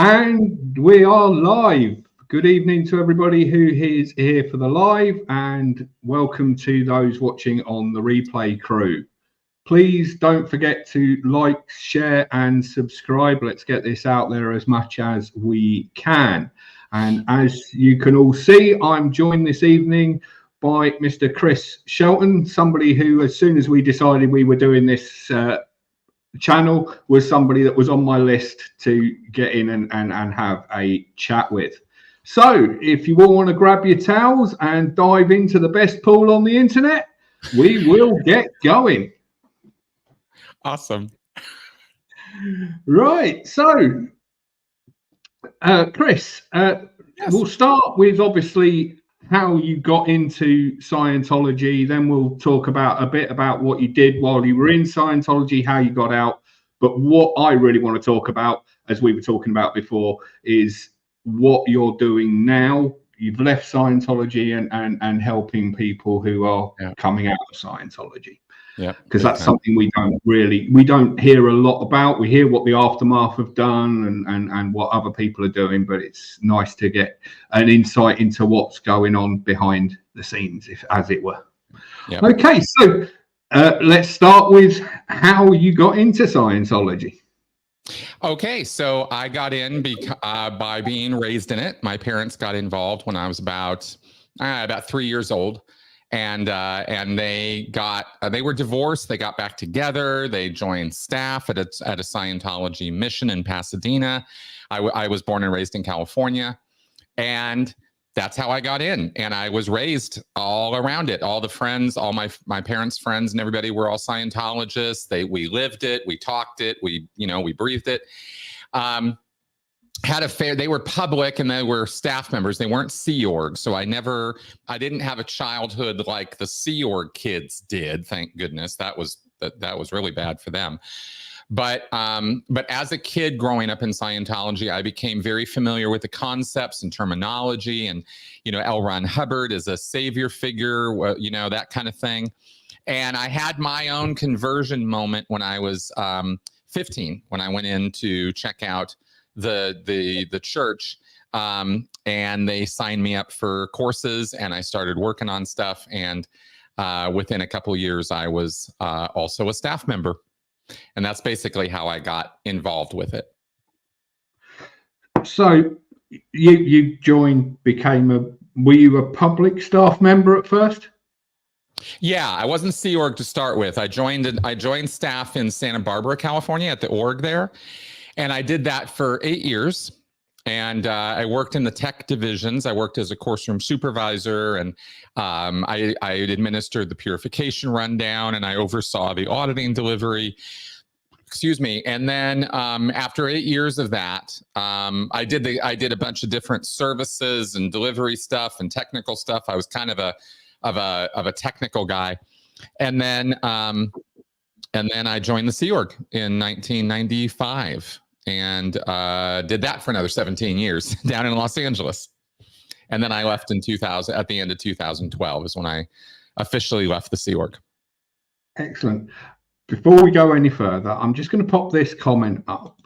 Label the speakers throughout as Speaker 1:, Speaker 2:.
Speaker 1: And we are live. Good evening to everybody who is here for the live, and welcome to those watching on the replay crew. Please don't forget to like, share and subscribe. Let's get this out there as much as we can. And as you can all see, I'm joined this evening by Mr. Chris Shelton, somebody who, as soon as we decided we were doing this channel, was somebody that was on my list to get in and have a chat with. So if you all want to grab your towels and dive into the best pool on the internet, we will get going.
Speaker 2: Awesome.
Speaker 1: Right, so Chris,
Speaker 2: Yes.
Speaker 1: We'll start with obviously how you got into Scientology, then we'll talk about a bit about what you did while you were in Scientology, how you got out. But what I really want to talk about, as we were talking about before, is what you're doing now. You've left Scientology and helping people who are coming out of Scientology. Yeah, because that's something we don't hear a lot about. We hear what the aftermath have done and what other people are doing, but it's nice to get an insight into what's going on behind the scenes, as it were. Yep. Okay, so let's start with how you got into Scientology.
Speaker 2: Okay, so I got in by being raised in it. My parents got involved when I was about 3 years old. And they were divorced. They got back together. They joined staff at a Scientology mission in Pasadena. I was born and raised in California, and that's how I got in. And I was raised all around it. All the friends, all my parents' friends, and everybody were all Scientologists. We lived it. We talked it. We breathed it. Had a fair, they were public and they were staff members. They weren't Sea Org. So I didn't have a childhood like the Sea Org kids did. Thank goodness. That was really bad for them. But as a kid growing up in Scientology, I became very familiar with the concepts and terminology, and, L. Ron Hubbard is a savior figure, that kind of thing. And I had my own conversion moment when I was 15, when I went in to check out the church, and they signed me up for courses, and I started working on stuff, and within a couple of years I was also a staff member, and that's basically how I got involved with it.
Speaker 1: So you joined, were you a public staff member at first?
Speaker 2: Yeah, I wasn't Sea Org to start with. I joined staff in Santa Barbara, California, at the org there. And I did that for 8 years, and I worked in the tech divisions. I worked as a course room supervisor, and I administered the purification rundown, and I oversaw the auditing delivery. Excuse me. And then after 8 years of that, I did a bunch of different services and delivery stuff and technical stuff. I was kind of a technical guy, and then I joined the Sea Org in 1995. And did that for another 17 years down in Los Angeles. And then I left in 2000, at the end of 2012 is when I officially left the Sea Org.
Speaker 1: Excellent. Before we go any further, I'm just going to pop this comment up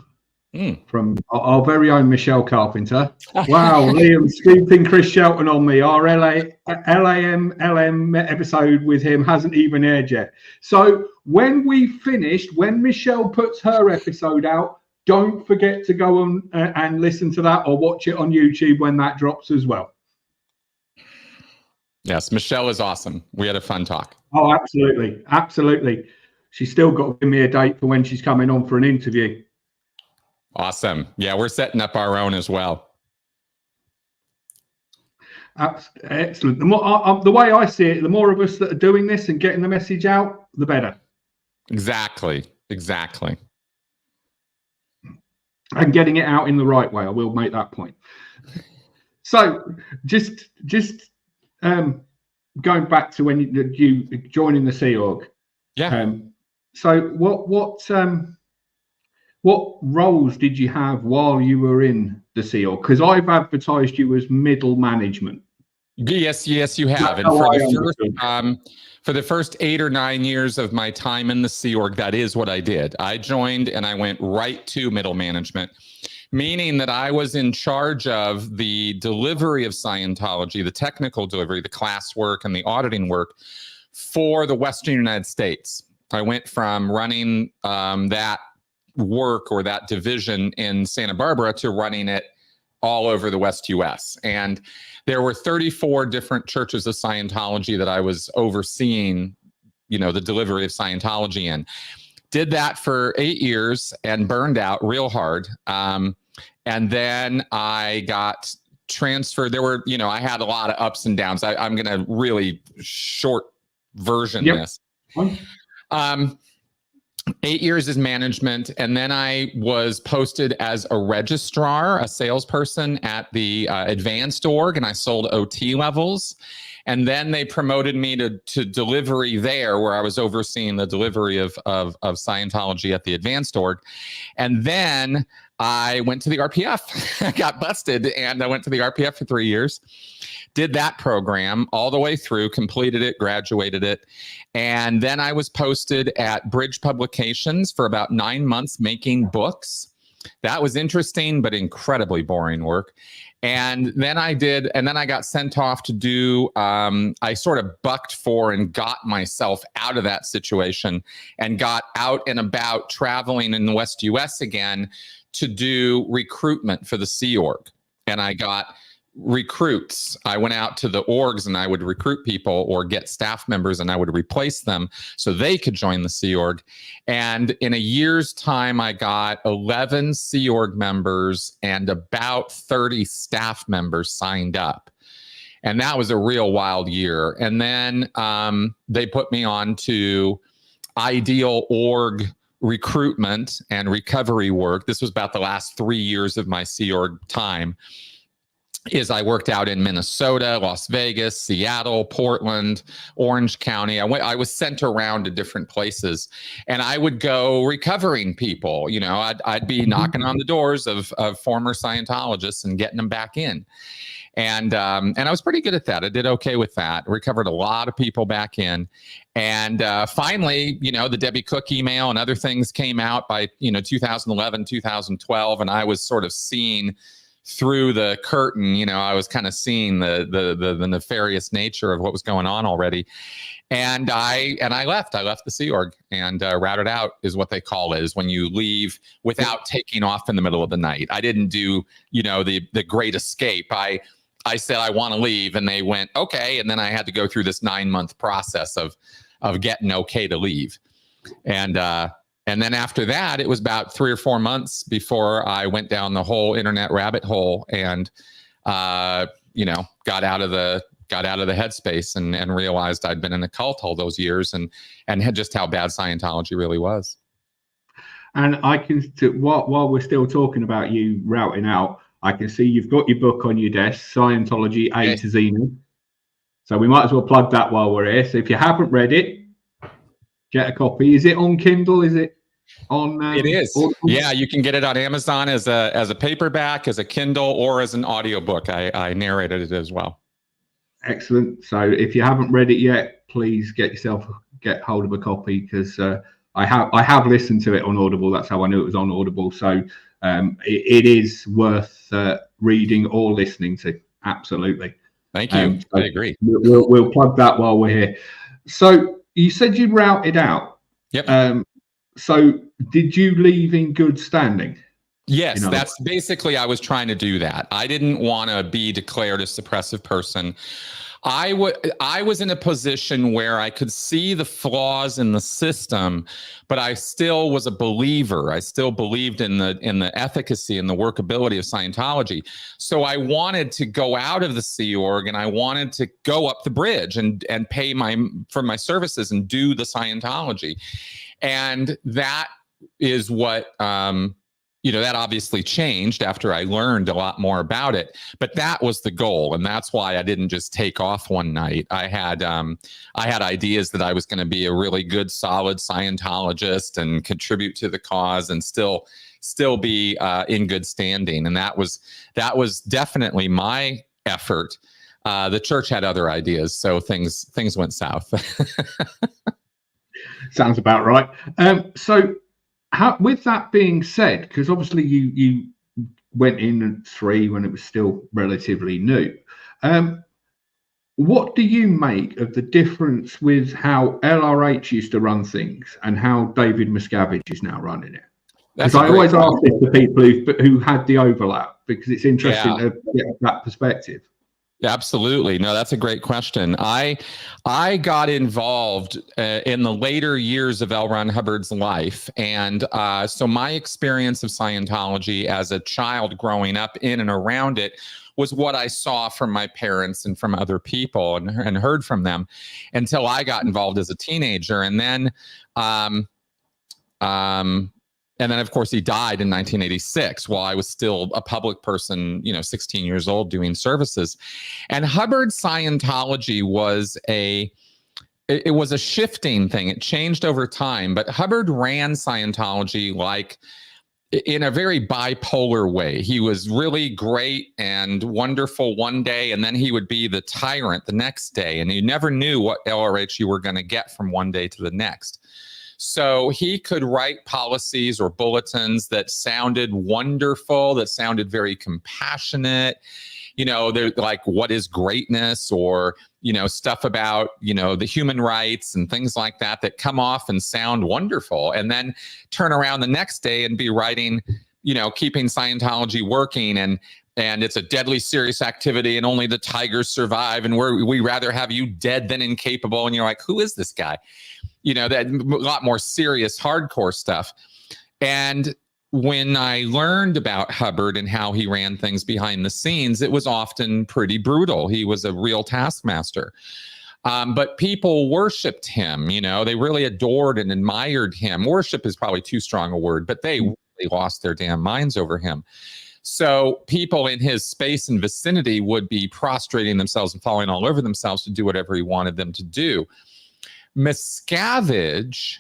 Speaker 1: from our very own Michelle Carpenter. Wow, Liam scooping Chris Shelton on me. Our LAM episode with him hasn't even aired yet. So when Michelle puts her episode out, don't forget to go on and listen to that, or watch it on YouTube when that drops as well.
Speaker 2: Yes, Michelle is awesome. We had a fun talk.
Speaker 1: Oh, absolutely. Absolutely. She's still got to give me a date for when she's coming on for an interview.
Speaker 2: Awesome. Yeah, we're setting up our own as well.
Speaker 1: Excellent. The way I see it, the more of us that are doing this and getting the message out, the better.
Speaker 2: Exactly.
Speaker 1: And getting it out in the right way. I will make that point. So just going back to when you joining the Sea Org.
Speaker 2: Yeah.
Speaker 1: So what roles did you have while you were in the Sea Org? Because I've advertised you as middle management.
Speaker 2: Yes, you have. And for the first 8 or 9 years of my time in the Sea Org, that is what I did. I joined and I went right to middle management meaning that I was in charge of the delivery of Scientology, the technical delivery, the class work and the auditing work for the Western United States. I went from running that work or that division in Santa Barbara to running it all over the West US. And there were 34 different churches of Scientology that I was overseeing, the delivery of Scientology in. Did that for 8 years and burned out real hard. And then I got transferred. There were, I had a lot of ups and downs. I'm going to really short version this. 8 years as management, and then I was posted as a registrar, a salesperson at the advanced org, and I sold OT levels. And then they promoted me to delivery there, where I was overseeing the delivery of Scientology at the advanced org. And then I went to the RPF. I got busted, and I went to the RPF for 3 years. Did that program all the way through, completed it, graduated it. And then I was posted at Bridge Publications for about 9 months making books. That was interesting, but incredibly boring work. And then I got sent off to do, I sort of bucked for and got myself out of that situation and got out and about traveling in the West US again to do recruitment for the Sea Org. And I got recruits. I went out to the orgs and I would recruit people or get staff members and I would replace them so they could join the Sea Org. And in a year's time, I got 11 Sea Org members and about 30 staff members signed up. And that was a real wild year. And then they put me on to Ideal Org recruitment and recovery work. This was about the last 3 years of my Sea Org time. I worked out in Minnesota, Las Vegas, Seattle, Portland, Orange County. I was sent around to different places, and I would go recovering people. I'd be knocking on the doors of former Scientologists and getting them back in. And I was pretty good at that. I did okay with that. Recovered a lot of people back in. And finally, the Debbie Cook email and other things came out by 2011, 2012, and I was sort of seeing through the curtain. I was kind of seeing the nefarious nature of what was going on already. And I left the Sea Org and routed out is what they call it, is when you leave without taking off in the middle of the night. I didn't do, the great escape. I said, I want to leave. And they went, okay. And then I had to go through this 9-month process of getting okay to leave. And then after that, it was about 3 or 4 months before I went down the whole internet rabbit hole and, got out of the headspace and realized I'd been in a cult all those years and had just how bad Scientology really was.
Speaker 1: And I can, while we're still talking about you routing out, I can see you've got your book on your desk, Scientology A to Z. So we might as well plug that while we're here. So if you haven't read it, get a copy. Is it on Kindle? Is it on?
Speaker 2: It is. Audible? Yeah, you can get it on Amazon as a paperback, as a Kindle, or as an audiobook. I narrated it as well.
Speaker 1: Excellent. So if you haven't read it yet, please get hold of a copy, because I have listened to it on Audible. That's how I knew it was on Audible. So it is worth reading or listening to. Absolutely.
Speaker 2: Thank you. So I agree.
Speaker 1: We'll plug that while we're here. So you said you routed out.
Speaker 2: Yep.
Speaker 1: So did you leave in good standing?
Speaker 2: Yes, that's basically, I was trying to do that. I didn't want to be declared a suppressive person. I was in a position where I could see the flaws in the system, but I still was a believer. I still believed in the efficacy and the workability of Scientology. So I wanted to go out of the Sea Org and I wanted to go up the bridge and pay for my services and do the Scientology. And that is what that obviously changed after I learned a lot more about it, but that was the goal. And that's why I didn't just take off one night. I had ideas that I was going to be a really good, solid Scientologist and contribute to the cause and still be in good standing. And that was definitely my effort. The church had other ideas, so things went south.
Speaker 1: Sounds about right. So with that being said, because obviously you went in at 3 when it was still relatively new. What do you make of the difference with how LRH used to run things and how David Miscavige is now running it? Because I always ask this to people who had the overlap, because it's interesting to get that perspective.
Speaker 2: Absolutely. No, that's a great question. I got involved in the later years of L. Ron Hubbard's life. And so my experience of Scientology as a child growing up in and around it was what I saw from my parents and from other people and heard from them until I got involved as a teenager. And then, of course, he died in 1986 while I was still a public person, 16 years old doing services. And Hubbard's Scientology was a shifting thing. It changed over time, but Hubbard ran Scientology like in a very bipolar way. He was really great and wonderful one day, and then he would be the tyrant the next day. And you never knew what LRH you were going to get from one day to the next. So he could write policies or bulletins that sounded wonderful, that sounded very compassionate. They're like, what is greatness? Or, stuff about, the human rights and things like that come off and sound wonderful. And then turn around the next day and be writing, keeping Scientology working and it's a deadly serious activity and only the tigers survive. And we rather have you dead than incapable. And you're like, who is this guy? That a lot more serious, hardcore stuff. And when I learned about Hubbard and how he ran things behind the scenes, it was often pretty brutal. He was a real taskmaster. But people worshiped him. They really adored and admired him. Worship is probably too strong a word, but they really lost their damn minds over him. So people in his space and vicinity would be prostrating themselves and falling all over themselves to do whatever he wanted them to do. Miscavige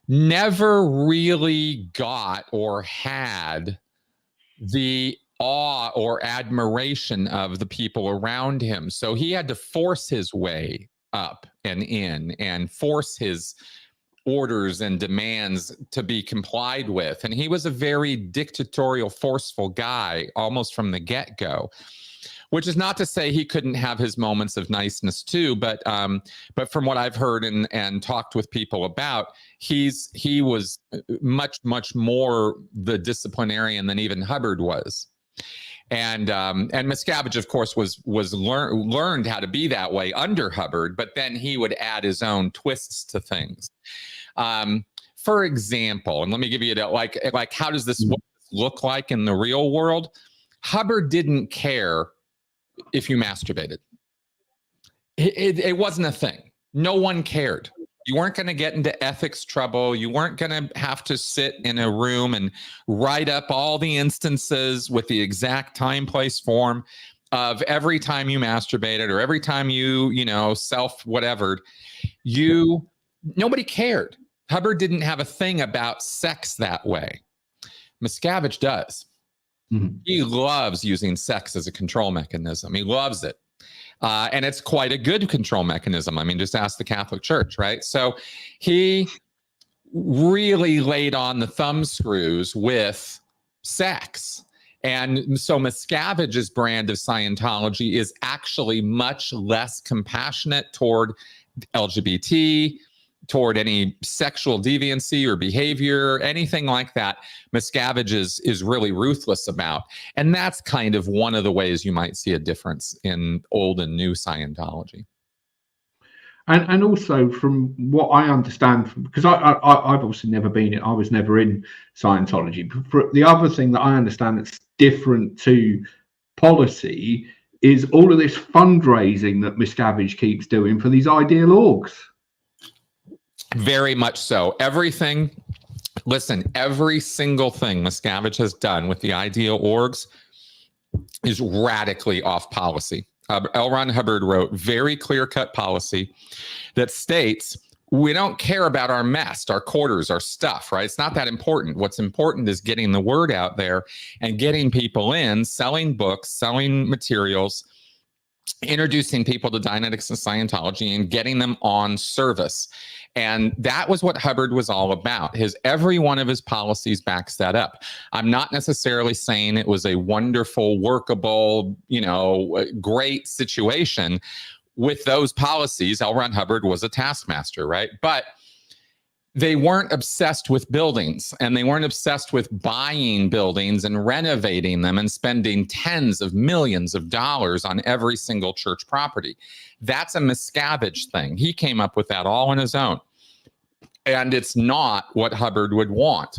Speaker 2: never really got or had the awe or admiration of the people around him. So he had to force his way up and in and force his orders and demands to be complied with. And he was a very dictatorial, forceful guy almost from the get-go. Which is not to say he couldn't have his moments of niceness too, but from what I've heard and talked with people about, he was much more the disciplinarian than even Hubbard was, and Miscavige, of course, learned how to be that way under Hubbard, but then he would add his own twists to things. For example, and let me give you like how does this look like in the real world? Hubbard didn't care if you masturbated. It wasn't a thing. No one cared. You weren't going to get into ethics trouble. You weren't going to have to sit in a room and write up all the instances with the exact time, place, form of every time you masturbated or every time you self-whatevered. Nobody cared. Hubbard didn't have a thing about sex that way. Miscavige does. Mm-hmm. He loves using sex as a control mechanism. He loves it. And it's quite a good control mechanism. I mean, just ask the Catholic Church, right? So he really laid on the thumb screws with sex. And so Miscavige's brand of Scientology is actually much less compassionate toward LGBT, toward any sexual deviancy or behavior, anything like that. Miscavige is really ruthless about. And that's kind of one of the ways you might see a difference in old and new Scientology.
Speaker 1: And also from what I understand, because I've obviously never been in, I was never in Scientology. But for the other thing that I understand that's different to policy is all of this fundraising that Miscavige keeps doing for these ideal orgs.
Speaker 2: Very much so. Every single thing Miscavige has done with the ideal orgs is radically off policy. L. Ron Hubbard wrote very clear-cut policy that states we don't care about our mess, our quarters, our stuff, right? It's not that important. What's important is getting the word out there and getting people in, selling books, selling materials, introducing people to Dianetics and Scientology and getting them on service. And that was what Hubbard was all about. Every one of his policies backs that up. I'm not necessarily saying it was a wonderful, workable, great situation. With those policies, L. Ron Hubbard was a taskmaster, right? But they weren't obsessed with buildings, and they weren't obsessed with buying buildings and renovating them and spending tens of millions of dollars on every single church property. That's a Miscavige thing. He came up with that all on his own. And it's not what Hubbard would want.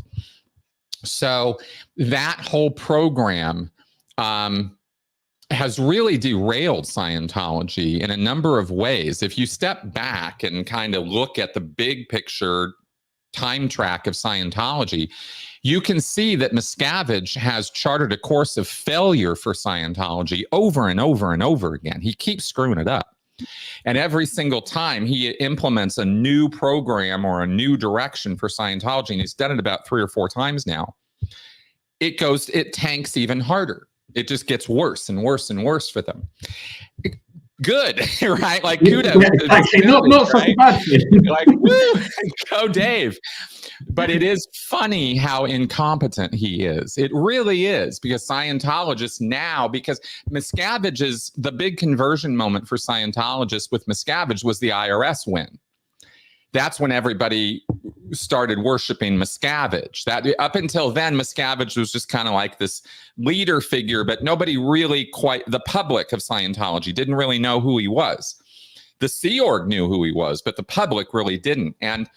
Speaker 2: So that whole program has really derailed Scientology in a number of ways. If you step back and kind of look at the big picture time track of Scientology, you can see that Miscavige has charted a course of failure for Scientology over and over and over again. He keeps screwing it up. And every single time he implements a new program or a new direction for Scientology, and he's done it about 3 or 4 times now, it tanks even harder. It just gets worse and worse and worse for them. Good, right? Like kudos.
Speaker 1: Yeah, actually, not such a bad thing.
Speaker 2: Like, woo, go Dave. But it is funny how incompetent he is. It really is, because Scientologists now, because Miscavige's, the big conversion moment for Scientologists with Miscavige was the IRS win. That's when everybody started worshiping Miscavige. That up until then, Miscavige was just kind of like this leader figure, but nobody really the public of Scientology didn't really know who he was. The Sea Org knew who he was, but the public really didn't. And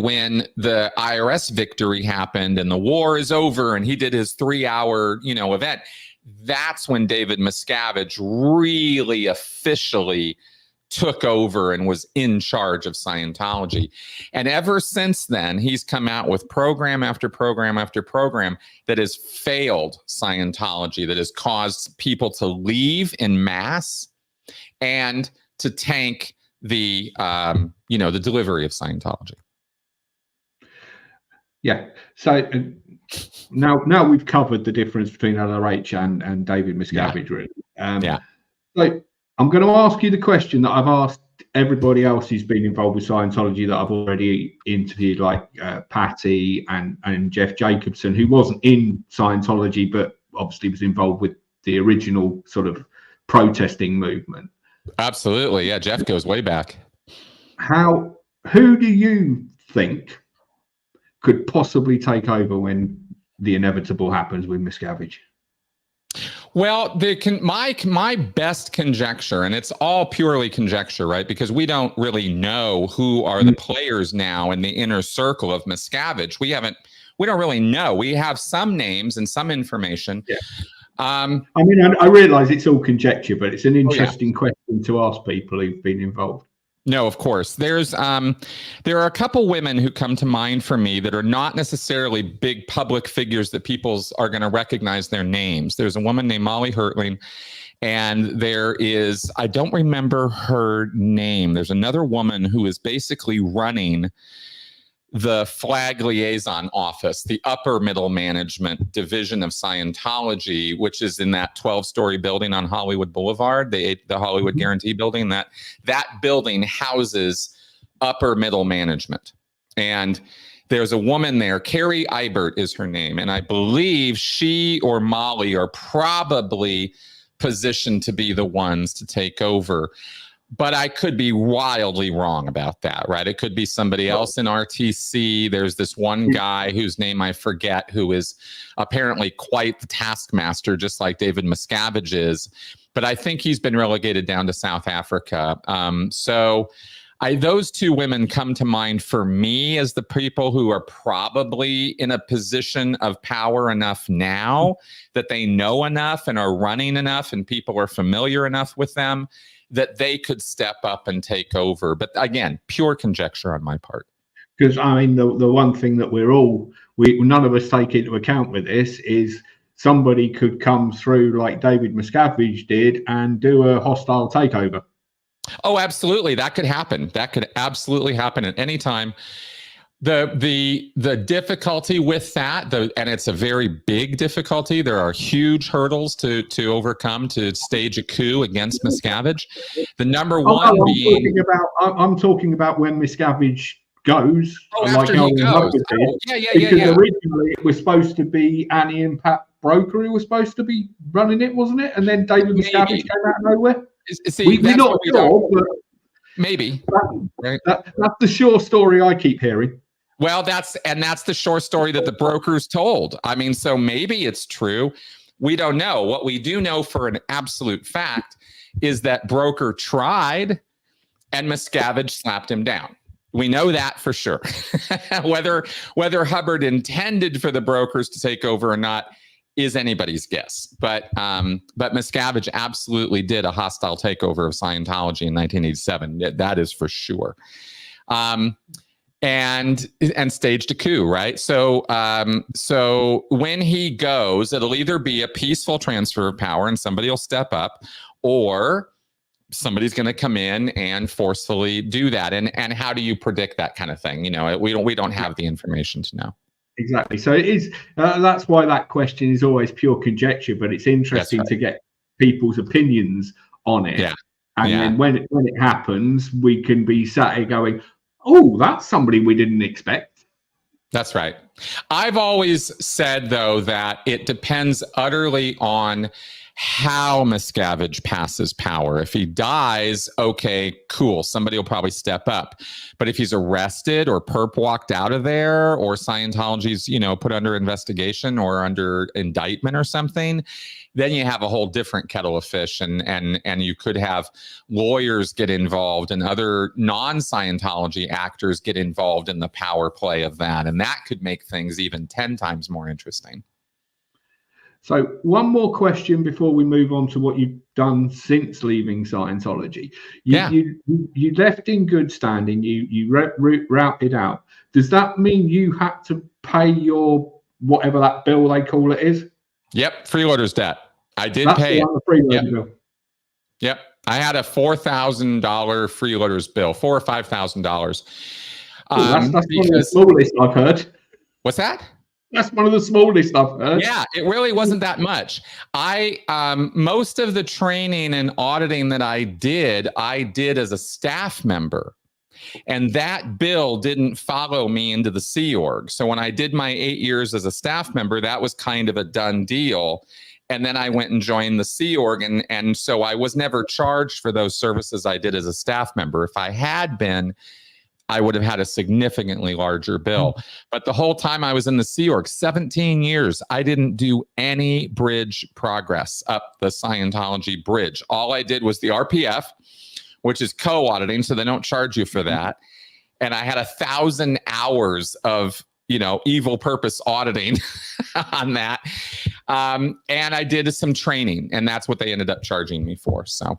Speaker 2: when the IRS victory happened and the war is over and he did his 3-hour, event, that's when David Miscavige really officially took over and was in charge of Scientology. And ever since then, he's come out with program after program after program that has failed Scientology, that has caused people to leave in mass and to tank the delivery of Scientology.
Speaker 1: Yeah. So now we've covered the difference between LRH and David Miscavige, really. So I'm going to ask you the question that I've asked everybody else who's been involved with Scientology that I've already interviewed, like Patty and Jeff Jacobson, who wasn't in Scientology, but obviously was involved with the original sort of protesting movement.
Speaker 2: Absolutely. Yeah. Jeff goes way back.
Speaker 1: Who do you think could possibly take over when the inevitable happens with Miscavige?
Speaker 2: Well, my best conjecture, and it's all purely conjecture, right? Because we don't really know who are the players now in the inner circle of Miscavige. We don't really know. We have some names and some information. Yeah.
Speaker 1: I realize it's all conjecture, but it's an interesting question to ask people who've been involved.
Speaker 2: No, of course. There are a couple women who come to mind for me that are not necessarily big public figures that people are going to recognize their names. There's a woman named Molly Hertling, and there is, I don't remember her name. There's another woman who is basically running the flag liaison office, the upper middle management division of Scientology, which is in that 12-story building on Hollywood Boulevard, the Hollywood Guarantee building. That building houses upper middle management. And there's a woman there, Carrie Eibert is her name. And I believe she or Molly are probably positioned to be the ones to take over. But I could be wildly wrong about that, right? It could be somebody else in RTC. There's this one guy whose name I forget, who is apparently quite the taskmaster, just like David Miscavige is. But I think he's been relegated down to South Africa. Those two women come to mind for me as the people who are probably in a position of power enough now that they know enough and are running enough and people are familiar enough with them that they could step up and take over. But again, pure conjecture on my part.
Speaker 1: Because I mean, the one thing that none of us take into account with this is somebody could come through like David Miscavige did and do a hostile takeover.
Speaker 2: Oh, absolutely. That could happen. That could absolutely happen at any time. The difficulty with that, and it's a very big difficulty. There are huge hurdles to overcome to stage a coup against Miscavige. The number one being,
Speaker 1: I'm talking about when Miscavige goes.
Speaker 2: After he goes.
Speaker 1: Because originally it was supposed to be Annie and Pat Broker who was supposed to be running it, wasn't it? And then David Miscavige came out of nowhere.
Speaker 2: See,
Speaker 1: we're not sure, but
Speaker 2: maybe.
Speaker 1: That's the sure story I keep hearing.
Speaker 2: Well, that's the short story that the brokers told. I mean, so maybe it's true. We don't know. What we do know for an absolute fact is that Broker tried and Miscavige slapped him down. We know that for sure. whether Hubbard intended for the brokers to take over or not is anybody's guess. But Miscavige absolutely did a hostile takeover of Scientology in 1987. That is for sure. And staged a coup, right? So when he goes, it'll either be a peaceful transfer of power and somebody will step up, or somebody's going to come in and forcefully do that. And how do you predict that kind of thing? We don't have the information to know.
Speaker 1: Exactly. So it is. That's why that question is always pure conjecture, but it's interesting to get people's opinions on it.
Speaker 2: Yeah.
Speaker 1: And then when it happens, we can be sat here going, oh, that's somebody we didn't expect.
Speaker 2: That's right. I've always said, though, that it depends utterly on how Miscavige passes power. If he dies, okay, cool. Somebody will probably step up. But if he's arrested or perp walked out of there, or Scientology's, put under investigation or under indictment or something, then you have a whole different kettle of fish, and you could have lawyers get involved and other non-Scientology actors get involved in the power play of that. And that could make things even 10 times more interesting.
Speaker 1: So one more question before we move on to what you've done since leaving Scientology. You left in good standing. You routed out. Does that mean you had to pay your whatever that bill they call it is?
Speaker 2: Yep, freeloaders debt. I did pay it.
Speaker 1: Bill.
Speaker 2: Yep, I had a $4,000 freeloaders bill, $4,000 or $5,000.
Speaker 1: That's one of the smallest I've heard.
Speaker 2: What's that?
Speaker 1: That's one of the smallest I've heard.
Speaker 2: Yeah, it really wasn't that much. Most of the training and auditing that I did as a staff member. And that bill didn't follow me into the Sea Org. So when I did my 8 years as a staff member, that was kind of a done deal. And then I went and joined the Sea Org. And so I was never charged for those services I did as a staff member. If I had been, I would have had a significantly larger bill. But the whole time I was in the Sea Org, 17 years, I didn't do any bridge progress up the Scientology bridge. All I did was the RPF, which is co-auditing, so they don't charge you for that. And I had 1,000 hours of, evil purpose auditing on that. And I did some training, and that's what they ended up charging me for. So.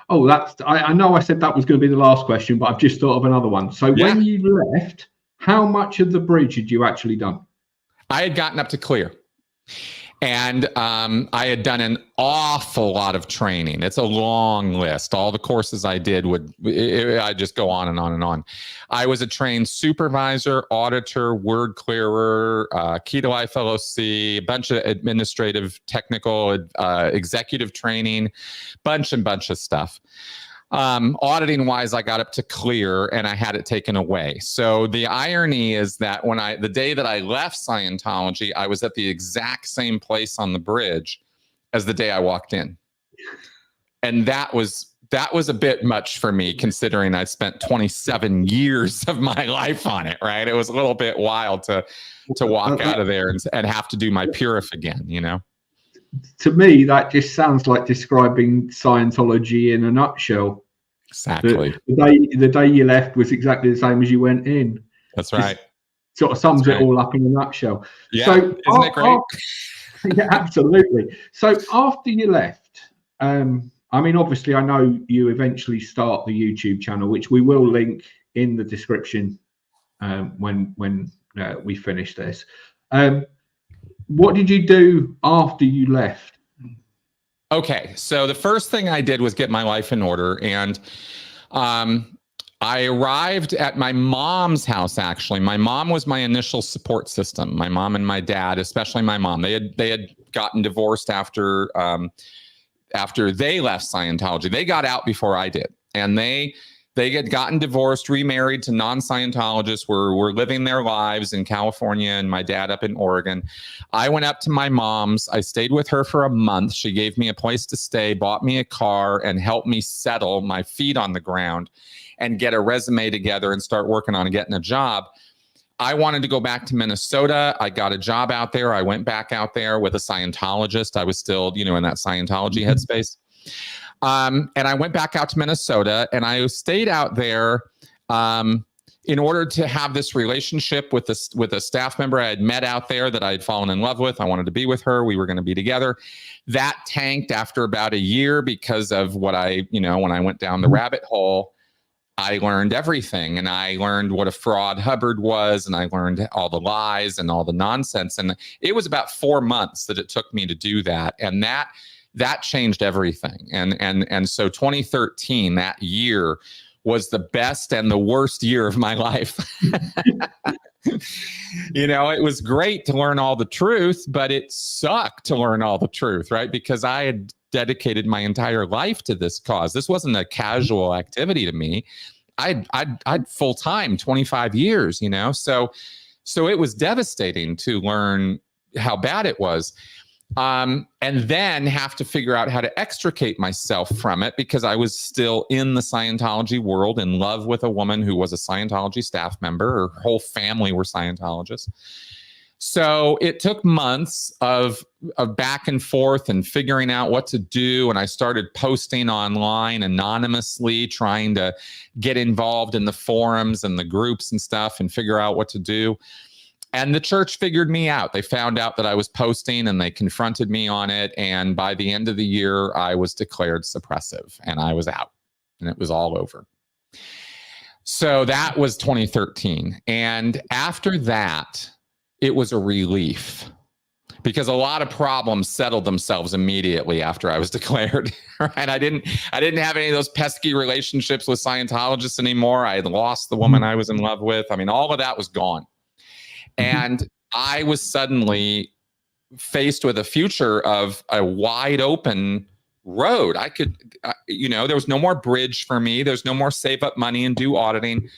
Speaker 1: Oh, I know I said that was going to be the last question, but I've just thought of another one. So when you left, how much of the bridge had you actually done?
Speaker 2: I had gotten up to clear. And I had done an awful lot of training. It's a long list. All the courses I did I just go on and on and on. I was a trained supervisor, auditor, word clearer, key to life LOC, a bunch of administrative, technical, executive training, bunch of stuff. Auditing wise, I got up to clear and I had it taken away. So the irony is that the day that I left Scientology, I was at the exact same place on the bridge as the day I walked in. And that was a bit much for me, considering I spent 27 years of my life on it, right? It was a little bit wild to walk out of there and have to do my purif again, To me, that just sounds like describing Scientology in a nutshell. Exactly.
Speaker 1: The day you left was exactly the same as you went in.
Speaker 2: That's right.
Speaker 1: Just sort of sums it all up in a nutshell.
Speaker 2: Yeah, so, isn't it great?
Speaker 1: Yeah, absolutely. So after you left, obviously, I know you eventually start the YouTube channel, which we will link in the description when we finish this. What did you do after you left? Okay,
Speaker 2: so the first thing I did was get my life in order, and I arrived at my mom's house, actually. My mom was my initial support system. My mom and my dad, especially my mom, they had gotten divorced after they left Scientology. They got out before I did. And they had gotten divorced, remarried to non-Scientologists, were living their lives in California, and my dad up in Oregon. I went up to my mom's. I stayed with her for a month. She gave me a place to stay, bought me a car, and helped me settle my feet on the ground and get a resume together and start working on getting a job. I wanted to go back to Minnesota. I got a job out there. I went back out there with a Scientologist. I was still, in that Scientology headspace. And I went back out to Minnesota, and I stayed out there in order to have this relationship with a staff member I had met out there that I had fallen in love with. I wanted to be with her. We were going to be together. That tanked after about a year because of what when I went down the rabbit hole. I learned everything, and I learned what a fraud Hubbard was, and I learned all the lies and all the nonsense. And it was about 4 months that it took me to do that. And that changed everything. And so 2013, that year, was the best and the worst year of my life. It was great to learn all the truth, but it sucked to learn all the truth, right? Because I had dedicated my entire life to this cause. This wasn't a casual activity to me. I'd full-time 25 years, so it was devastating to learn how bad it was. And then have to figure out how to extricate myself from it, because I was still in the Scientology world, in love with a woman who was a Scientology staff member. Her whole family were Scientologists. So it took months of back and forth and figuring out what to do. And I started posting online anonymously, trying to get involved in the forums and the groups and stuff and figure out what to do. And the church figured me out. They found out that I was posting, and they confronted me on it. And by the end of the year, I was declared suppressive, and I was out, and it was all over. So that was 2013. And after that, it was a relief, because a lot of problems settled themselves immediately after I was declared. Right? I didn't have any of those pesky relationships with Scientologists anymore. I had lost the woman I was in love with. I mean, all of that was gone. And I was suddenly faced with a future of a wide open road. I could, there was no more bridge for me. There's no more save up money and do auditing.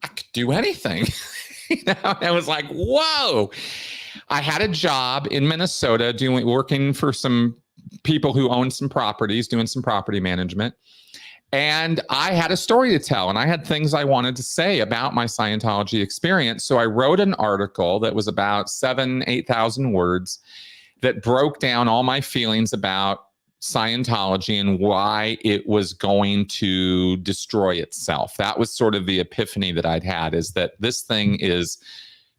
Speaker 2: I could do anything. I was like, whoa. I had a job in Minnesota working for some people who owned some properties, doing some property management. And I had a story to tell, and I had things I wanted to say about my Scientology experience. So I wrote an article that was about 8,000 words that broke down all my feelings about Scientology and why it was going to destroy itself. That was sort of the epiphany that I'd had, is that this thing is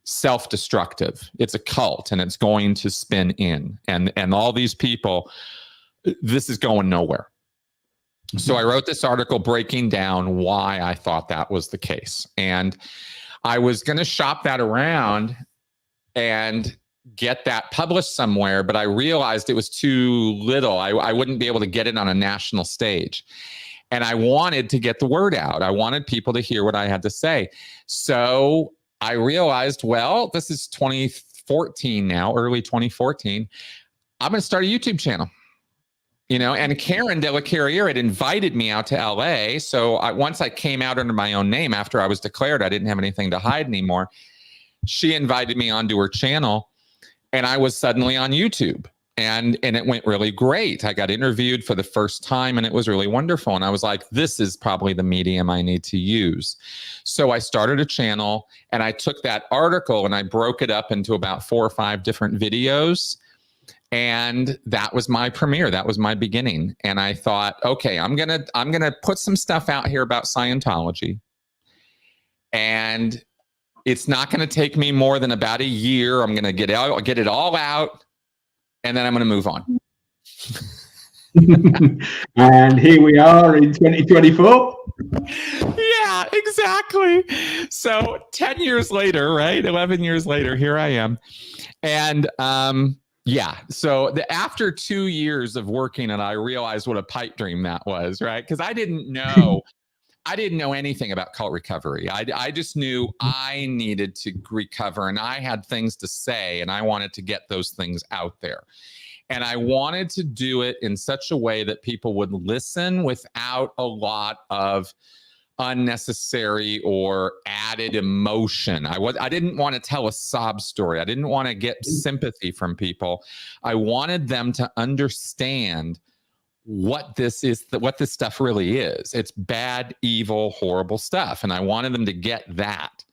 Speaker 2: self-destructive. It's a cult, and it's going to spin in. And all these people, this is going nowhere. So I wrote this article breaking down why I thought that was the case. And I was going to shop that around and get that published somewhere, but I realized it was too little. I wouldn't be able to get it on a national stage. And I wanted to get the word out. I wanted people to hear what I had to say. So I realized, well, this is 2014 now, early 2014. I'm going to start a YouTube channel. And Karen de la Carriere had invited me out to LA. So once I came out under my own name, after I was declared, I didn't have anything to hide anymore. She invited me onto her channel, and I was suddenly on YouTube, and it went really great. I got interviewed for the first time, and it was really wonderful. And I was like, this is probably the medium I need to use. So I started a channel, and I took that article and I broke it up into about 4 or 5 different videos. And that was my premiere. That was my beginning. And I thought, okay, I'm gonna put some stuff out here about Scientology. And it's not going to take me more than about a year. I'm going to get it all out, and then I'm going to move on.
Speaker 1: And here we are in 2024.
Speaker 2: Yeah, exactly. So 10 years later, right? 11 years later, here I am. And yeah, so after 2 years of working, and I realized what a pipe dream that was, right? Because I didn't know I didn't know anything about cult recovery. I just knew I needed to recover, and I had things to say, and I wanted to get those things out there. And I wanted to do it in such a way that people would listen without a lot of unnecessary or added emotion. I didn't want to tell a sob story. I didn't want to get sympathy from people. I wanted them to understand what this is, what this stuff really is. It's bad, evil, horrible stuff. And I wanted them to get that,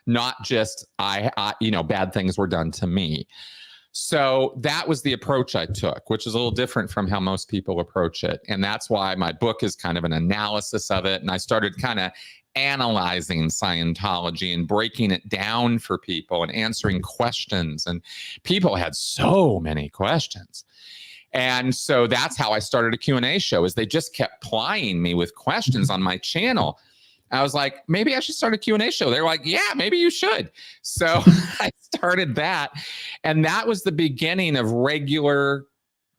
Speaker 2: not just bad things were done to me. So that was the approach I took, which is a little different from how most people approach it. And that's why my book is kind of an analysis of it. And I started kind of analyzing Scientology and breaking it down for people and answering questions. And people had so many questions. And so that's how I started a Q&A show, is they just kept plying me with questions on my channel. I was like, maybe I should start a Q&A show. They were like, yeah, maybe you should. So I started that. And that was the beginning of regular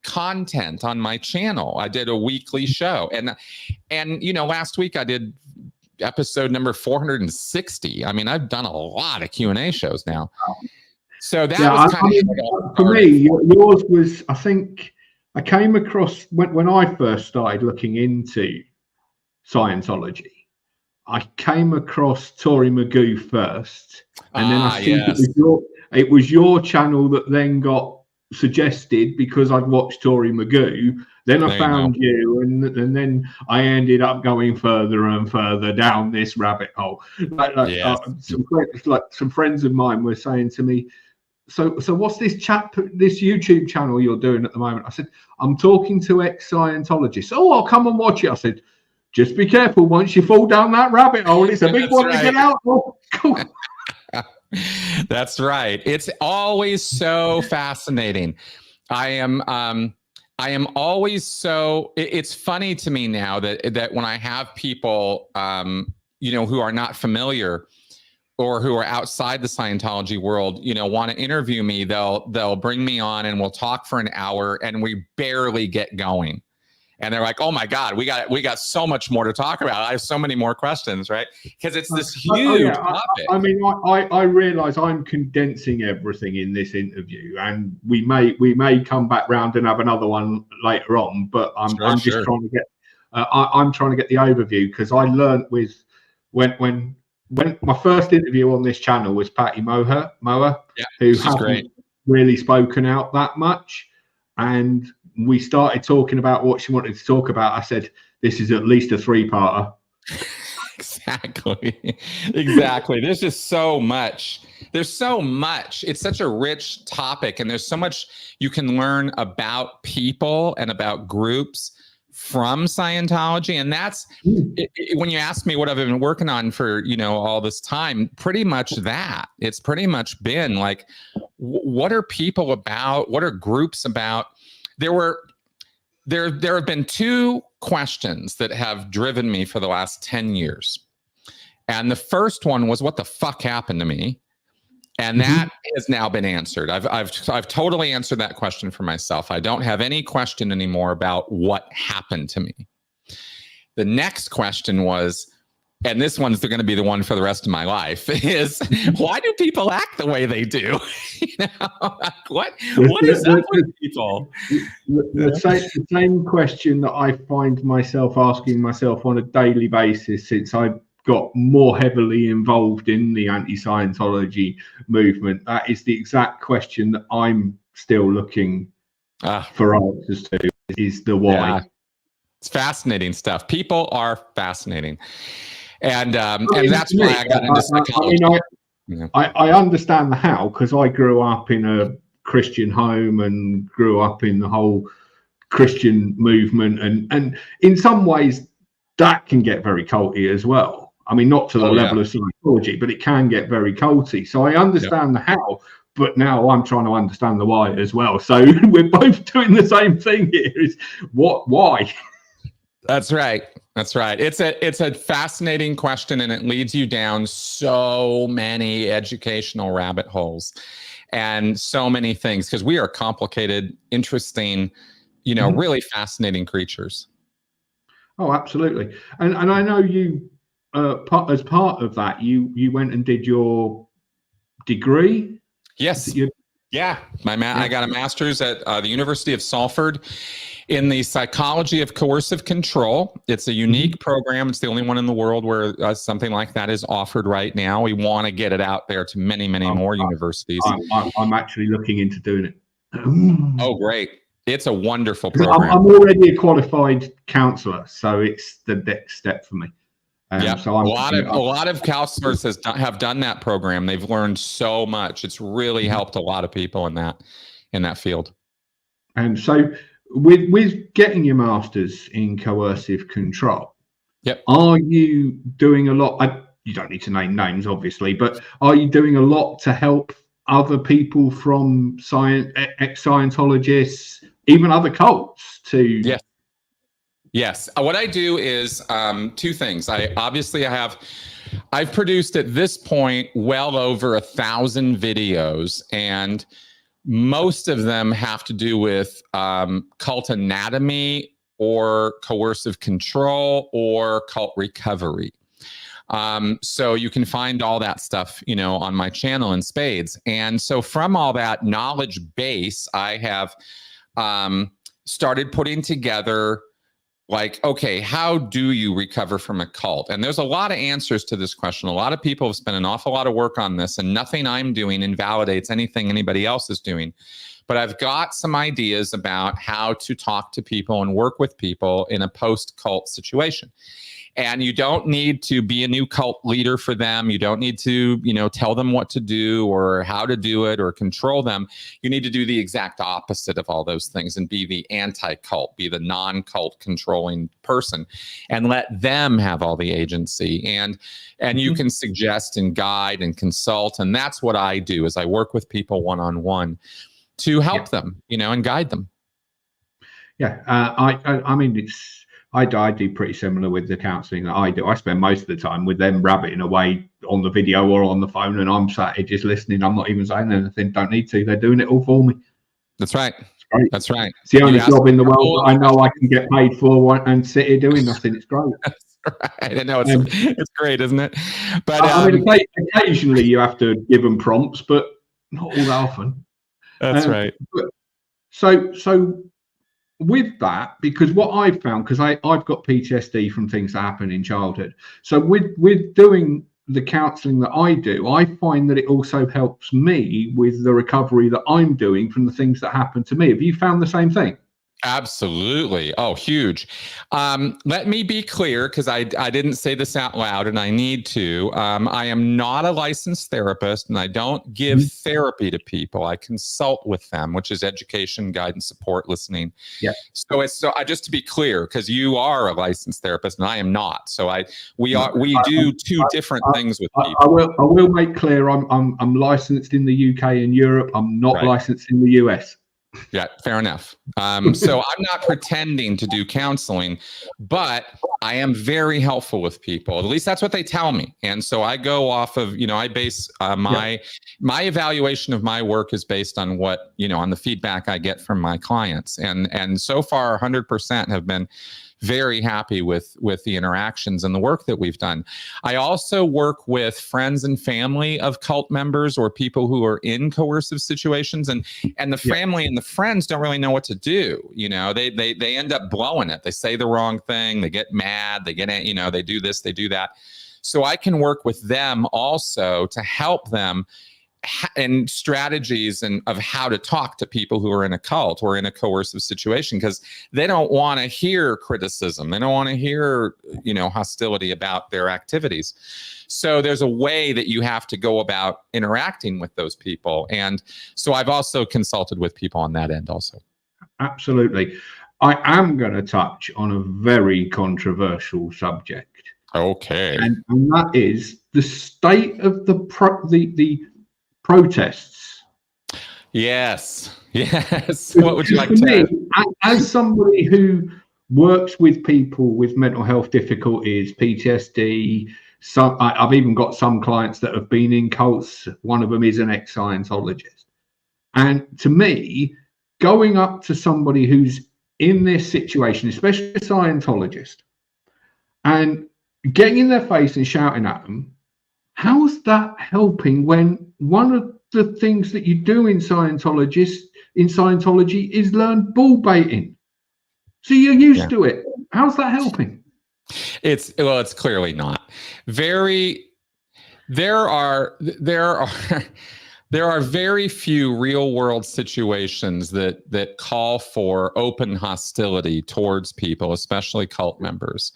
Speaker 2: content on my channel. I did a weekly show. And last week I did episode number 460. I mean, I've done a lot of Q&A shows now. So that was kind of
Speaker 1: for me, yours was, I think I came across when I first started looking into Scientology. I came across Tory Magoo first, and then I think it was your channel that then got suggested because I'd watched Tory Magoo. Then I found you, and then I ended up going further and further down this rabbit hole. Some friends of mine were saying to me, So what's this YouTube channel you're doing at the moment? I said, I'm talking to ex-Scientologists. Oh, I'll come and watch it. I said, just be careful once you fall down that rabbit hole. It's a big one to get out. Oh, cool.
Speaker 2: That's right. It's always so fascinating. I am always so. It's funny to me now that when I have people, who are not familiar or who are outside the Scientology world, want to interview me, they'll bring me on and we'll talk for an hour and we barely get going. And they're like, oh my God, we got so much more to talk about. I have so many more questions, right? Because it's this huge topic.
Speaker 1: I realize I'm condensing everything in this interview, and we may come back round and have another one later on, but I'm just trying to get I'm trying to get the overview, because I learned with when my first interview on this channel was Patty Moher, who hasn't really spoken out that much. And we started talking about what she wanted to talk about. I said, this is at least a 3-parter.
Speaker 2: Exactly. There's just so much. There's so much. It's such a rich topic, and there's so much you can learn about people and about groups from Scientology. And that's when you ask me what I've been working on for all this time, pretty much that. It's pretty much been like, what are people about? What are groups about? There have been 2 questions that have driven me for the last 10 years. And the first one was, what the fuck happened to me? And that has now been answered. I've totally answered that question for myself. I don't have any question anymore about what happened to me. The next question was, and this one's going to be the one for the rest of my life, is why do people act the way they do? What is up with people?
Speaker 1: The same question that I find myself asking myself on a daily basis since I got more heavily involved in the anti-Scientology movement. That is the exact question that I'm still looking for answers to, is the why.
Speaker 2: Yeah. It's fascinating stuff. People are fascinating. And that's why I got into psychology.
Speaker 1: I understand the how, because I grew up in a Christian home and grew up in the whole Christian movement, and in some ways that can get very culty as well. I mean, not to the level of Scientology, but it can get very culty. So I understand the how, but now I'm trying to understand the why as well. So we're both doing the same thing here. Is why?
Speaker 2: That's right. That's right. It's a fascinating question, and it leads you down so many educational rabbit holes and so many things, because we are complicated, interesting, really fascinating creatures.
Speaker 1: Oh, absolutely. And I know you as part of that, you went and did your degree.
Speaker 2: Yes. Yeah. I got a master's at the University of Salford in the psychology of coercive control. It's a unique program. It's the only one in the world where something like that is offered right now. We want to get it out there to many, many more universities.
Speaker 1: I'm actually looking into doing it.
Speaker 2: Oh, great. It's a wonderful program.
Speaker 1: I'm already a qualified counselor, so it's the next step for me.
Speaker 2: So a lot of counselors have done that program. They've learned so much. It's really helped a lot of people in that field.
Speaker 1: And so with getting your master's in coercive control, are you doing a lot? You don't need to name names, obviously, but are you doing a lot to help other people from ex-Scientologists, even other cults to?
Speaker 2: Yes. What I do is two things. I've produced at this point well over 1,000 videos, and most of them have to do with cult anatomy or coercive control or cult recovery. So you can find all that stuff, on my channel in spades. And so from all that knowledge base, I have started putting together okay, how do you recover from a cult? And there's a lot of answers to this question. A lot of people have spent an awful lot of work on this, and nothing I'm doing invalidates anything anybody else is doing. But I've got some ideas about how to talk to people and work with people in a post-cult situation. And you don't need to be a new cult leader for them. You don't need to, tell them what to do or how to do it or control them. You need to do the exact opposite of all those things and be the anti-cult, be the non-cult controlling person, and let them have all the agency. And you can suggest and guide and consult. And that's what I do, is I work with people one-on-one to help them, and guide them.
Speaker 1: Yeah. I mean, I do pretty similar with the counselling that I do. I spend most of the time with them rabbiting away on the video or on the phone, and I'm sat here just listening. I'm not even saying anything. Don't need to. They're doing it all for me.
Speaker 2: That's right. That's right.
Speaker 1: It's the only job in the world that I know I can get paid for and sit here doing nothing. It's great.
Speaker 2: That's right. I know it's great, isn't it? But
Speaker 1: I mean, occasionally you have to give them prompts, but not all that often.
Speaker 2: That's right.
Speaker 1: So with that, because what I've found, because I've got PTSD from things that happen in childhood. So with doing the counselling that I do, I find that it also helps me with the recovery that I'm doing from the things that happen to me. Have you found the same thing?
Speaker 2: Absolutely. Oh, huge. Let me be clear, because I didn't say this out loud, and I need to. I am not a licensed therapist, and I don't give therapy to people. I consult with them, which is education, guidance, support, listening.
Speaker 1: Yeah.
Speaker 2: So just to be clear, because you are a licensed therapist and I am not. So we do two different things with people.
Speaker 1: I will make clear. I'm licensed in the UK and Europe. I'm not licensed in the US.
Speaker 2: Yeah, fair enough. So I'm not pretending to do counseling, but I am very helpful with people. At least that's what they tell me. And so I go off of, I base my evaluation of my work is based on what, on the feedback I get from my clients. And so far 100% have been very happy with the interactions and the work that we've done. I also work with friends and family of cult members or people who are in coercive situations, and the family and the friends don't really know what to do. They end up blowing it. They say the wrong thing. They get mad. They get, they do this, they do that. So I can work with them also to help them and strategies of how to talk to people who are in a cult or in a coercive situation, because they don't want to hear criticism. They don't want to hear, hostility about their activities. So there's a way that you have to go about interacting with those people. And so I've also consulted with people on that end also.
Speaker 1: Absolutely. I am going to touch on a very controversial subject.
Speaker 2: Okay.
Speaker 1: And that is the state of the protests.
Speaker 2: Yes. What would you like to
Speaker 1: me, as somebody who works with people with mental health difficulties, PTSD, I've even got some clients that have been in cults. One of them is an ex-Scientologist. And to me, going up to somebody who's in this situation, especially a Scientologist, and getting in their face and shouting at them, how's that helping when one of the things that you do in Scientology is learn bull baiting? So you're used to it. How's that helping?
Speaker 2: It's clearly not. There are very few real world situations that call for open hostility towards people, especially cult members.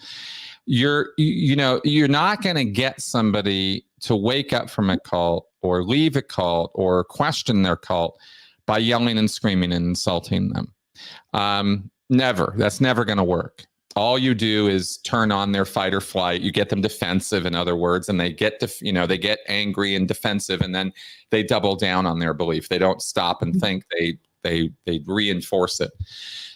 Speaker 2: You're not going to get somebody to wake up from a cult or leave a cult or question their cult by yelling and screaming and insulting them. Never. That's never going to work. All you do is turn on their fight or flight. You get them defensive, in other words, and they get they get angry and defensive, and then they double down on their belief. They don't stop and think. They reinforce it.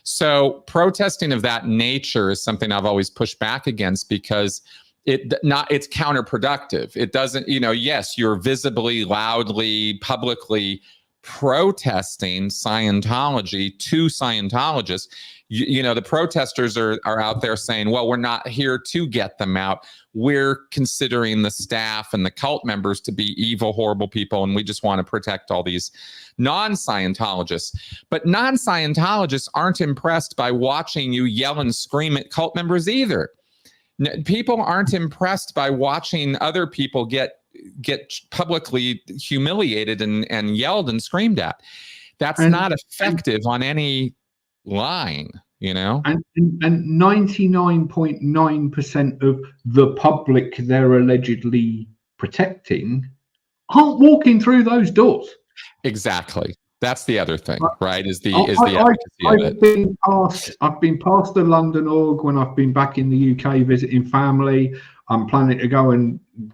Speaker 2: So protesting of that nature is something I've always pushed back against, because it's counterproductive. It doesn't, yes, you're visibly, loudly, publicly protesting Scientology to Scientologists. The protesters are out there saying, well, we're not here to get them out. We're considering the staff and the cult members to be evil, horrible people, and we just want to protect all these non-Scientologists. But non-Scientologists aren't impressed by watching you yell and scream at cult members either. People aren't impressed by watching other people get publicly humiliated and yelled and screamed at. That's not effective on any line, And
Speaker 1: 99.9% of the public they're allegedly protecting aren't walking through those doors.
Speaker 2: Exactly. That's the other thing, right? Is the efficacy of it.
Speaker 1: I've been past the London org when I've been back in the UK visiting family. I'm planning to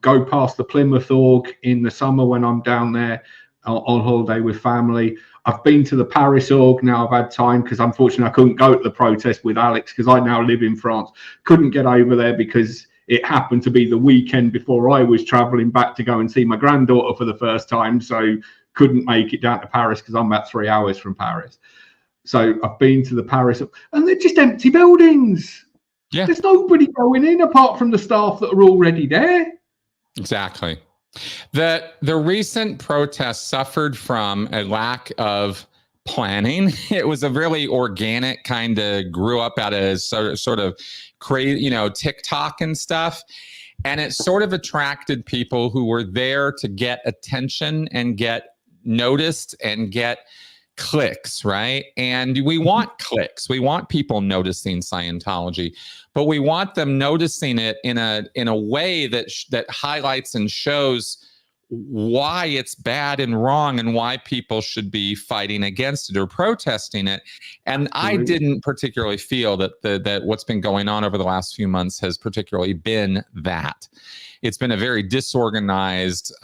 Speaker 1: go past the Plymouth org in the summer when I'm down there on holiday with family. I've been to the Paris org now. I've had time because unfortunately I couldn't go to the protest with Alex because I now live in France. Couldn't get over there because it happened to be the weekend before I was traveling back to go and see my granddaughter for the first time. So couldn't make it down to Paris because I'm about 3 hours from Paris. So I've been to the Paris, and they're just empty buildings. Yeah. There's nobody going in apart from the staff that are already there.
Speaker 2: Exactly. The recent protests suffered from a lack of planning. It was a really organic kind of grew up out of sort of crazy, TikTok and stuff. And it sort of attracted people who were there to get attention and get noticed and get clicks, right? And we want clicks. We want people noticing Scientology, but we want them noticing it in a way that highlights and shows why it's bad and wrong and why people should be fighting against it or protesting it. And I didn't particularly feel that what's been going on over the last few months has particularly been that. It's been a very disorganized,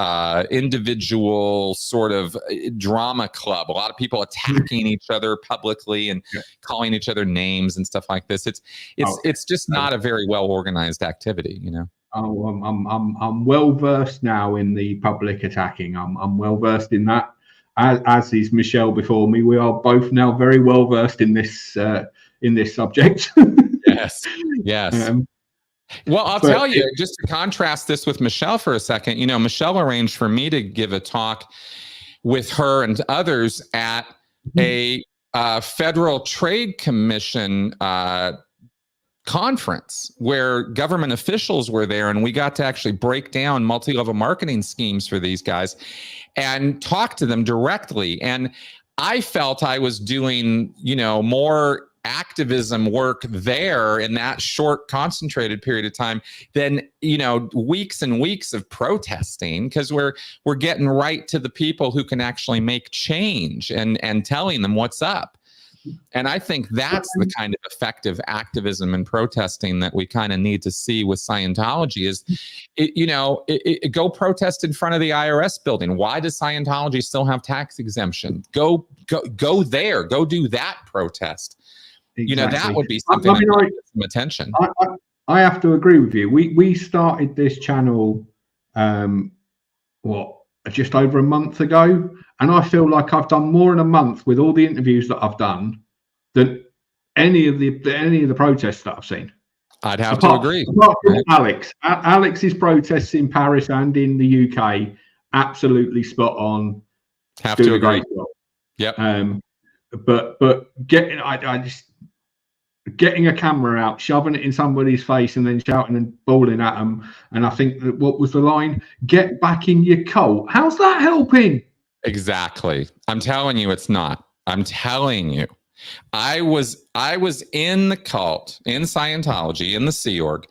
Speaker 2: individual sort of drama club. A lot of people attacking each other publicly and calling each other names and stuff like this. It's just not a very well organized activity,
Speaker 1: Oh, I'm well versed now in the public attacking. I'm well versed in that. As is Michelle before me. We are both now very well versed in this subject.
Speaker 2: Yes. Well, I'll tell you, just to contrast this with Michelle for a second, Michelle arranged for me to give a talk with her and others at a Federal Trade Commission conference where government officials were there, and we got to actually break down multi-level marketing schemes for these guys and talk to them directly. And I felt I was doing, more activism work there in that short concentrated period of time than weeks and weeks of protesting, because we're getting right to the people who can actually make change and telling them what's up. And I think that's the kind of effective activism and protesting that we kind of need to see with Scientology is, go protest in front of the IRS building. Why does Scientology still have tax exemption? Go there, go do that protest. Exactly. That would be something that would get some attention.
Speaker 1: I have to agree with you. We started this channel, just over a month ago, and I feel like I've done more in a month with all the interviews that I've done than any of the protests that I've seen.
Speaker 2: I'd have to agree.
Speaker 1: Apart from Alex. Alex's protests in Paris and in the UK, absolutely spot on.
Speaker 2: Have to agree. Yep.
Speaker 1: But getting a camera out, shoving it in somebody's face, and then shouting and bawling at them. And I think that what was the line? Get back in your cult. How's that helping?
Speaker 2: Exactly. I'm telling you, it's not. I'm telling you. I was in the cult, in Scientology, in the Sea Org,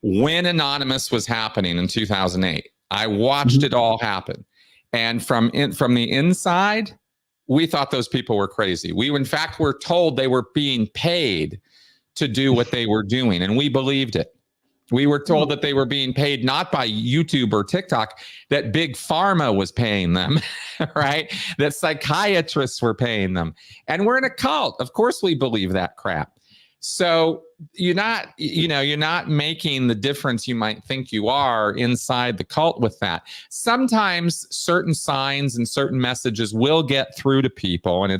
Speaker 2: when Anonymous was happening in 2008. I watched it all happen. And from the inside, we thought those people were crazy. We, in fact, were told they were being paid to do what they were doing, and we believed it. We were told that they were being paid not by YouTube or TikTok, that Big Pharma was paying them, right? That psychiatrists were paying them. And we're in a cult. Of course we believe that crap. So you're not making the difference you might think you are inside the cult with that. Sometimes certain signs and certain messages will get through to people, and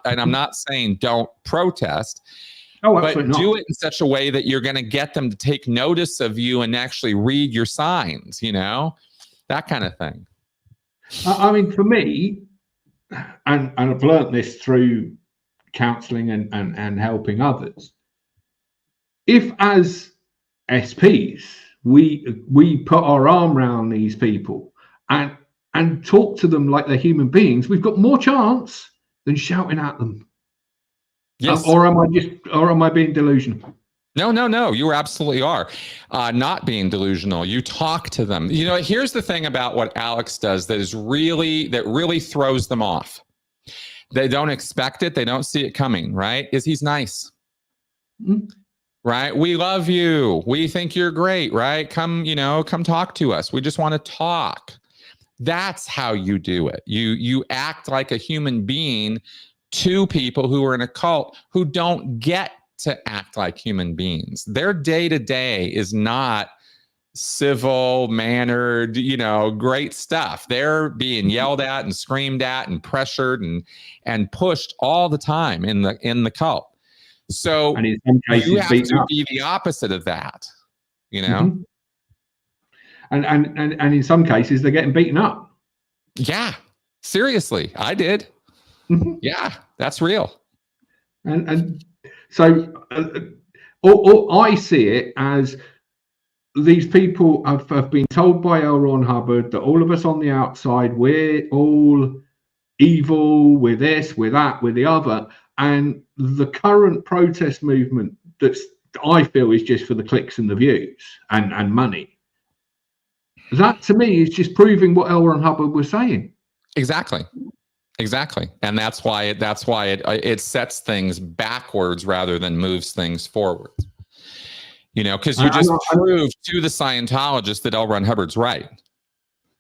Speaker 2: I'm not saying don't protest. But do it in such a way that you're going to get them to take notice of you and actually read your signs, that kind of thing.
Speaker 1: I mean, for me, and I've learned this through counseling and helping others, if as SPs, we put our arm around these people and talk to them like they're human beings, we've got more chance than shouting at them.
Speaker 2: Yes.
Speaker 1: Or am I being delusional?
Speaker 2: No. You absolutely are not being delusional. You talk to them. Here's the thing about what Alex does that really throws them off. They don't expect it. They don't see it coming, right? He's nice. Right? We love you. We think you're great, right? Come talk to us. We just want to talk. That's how you do it. You act like a human being to people who are in a cult who don't get to act like human beings. Their day-to-day is not civil, mannered, great stuff. They're being yelled at and screamed at and pressured and pushed all the time in the cult. So and in some cases, you have to be the opposite of that, And
Speaker 1: in some cases, they're getting beaten up.
Speaker 2: Yeah, seriously, I did. Yeah, that's real.
Speaker 1: And so I see it as these people have been told by L. Ron Hubbard that all of us on the outside, we're all evil, we're this, we're that, we're the other. And the current protest movement I feel is just for the clicks and the views and money. That to me is just proving what L. Ron Hubbard was saying.
Speaker 2: Exactly. And that's why it sets things backwards rather than moves things forwards. Because you just proved to the Scientologists that L. Ron Hubbard's right.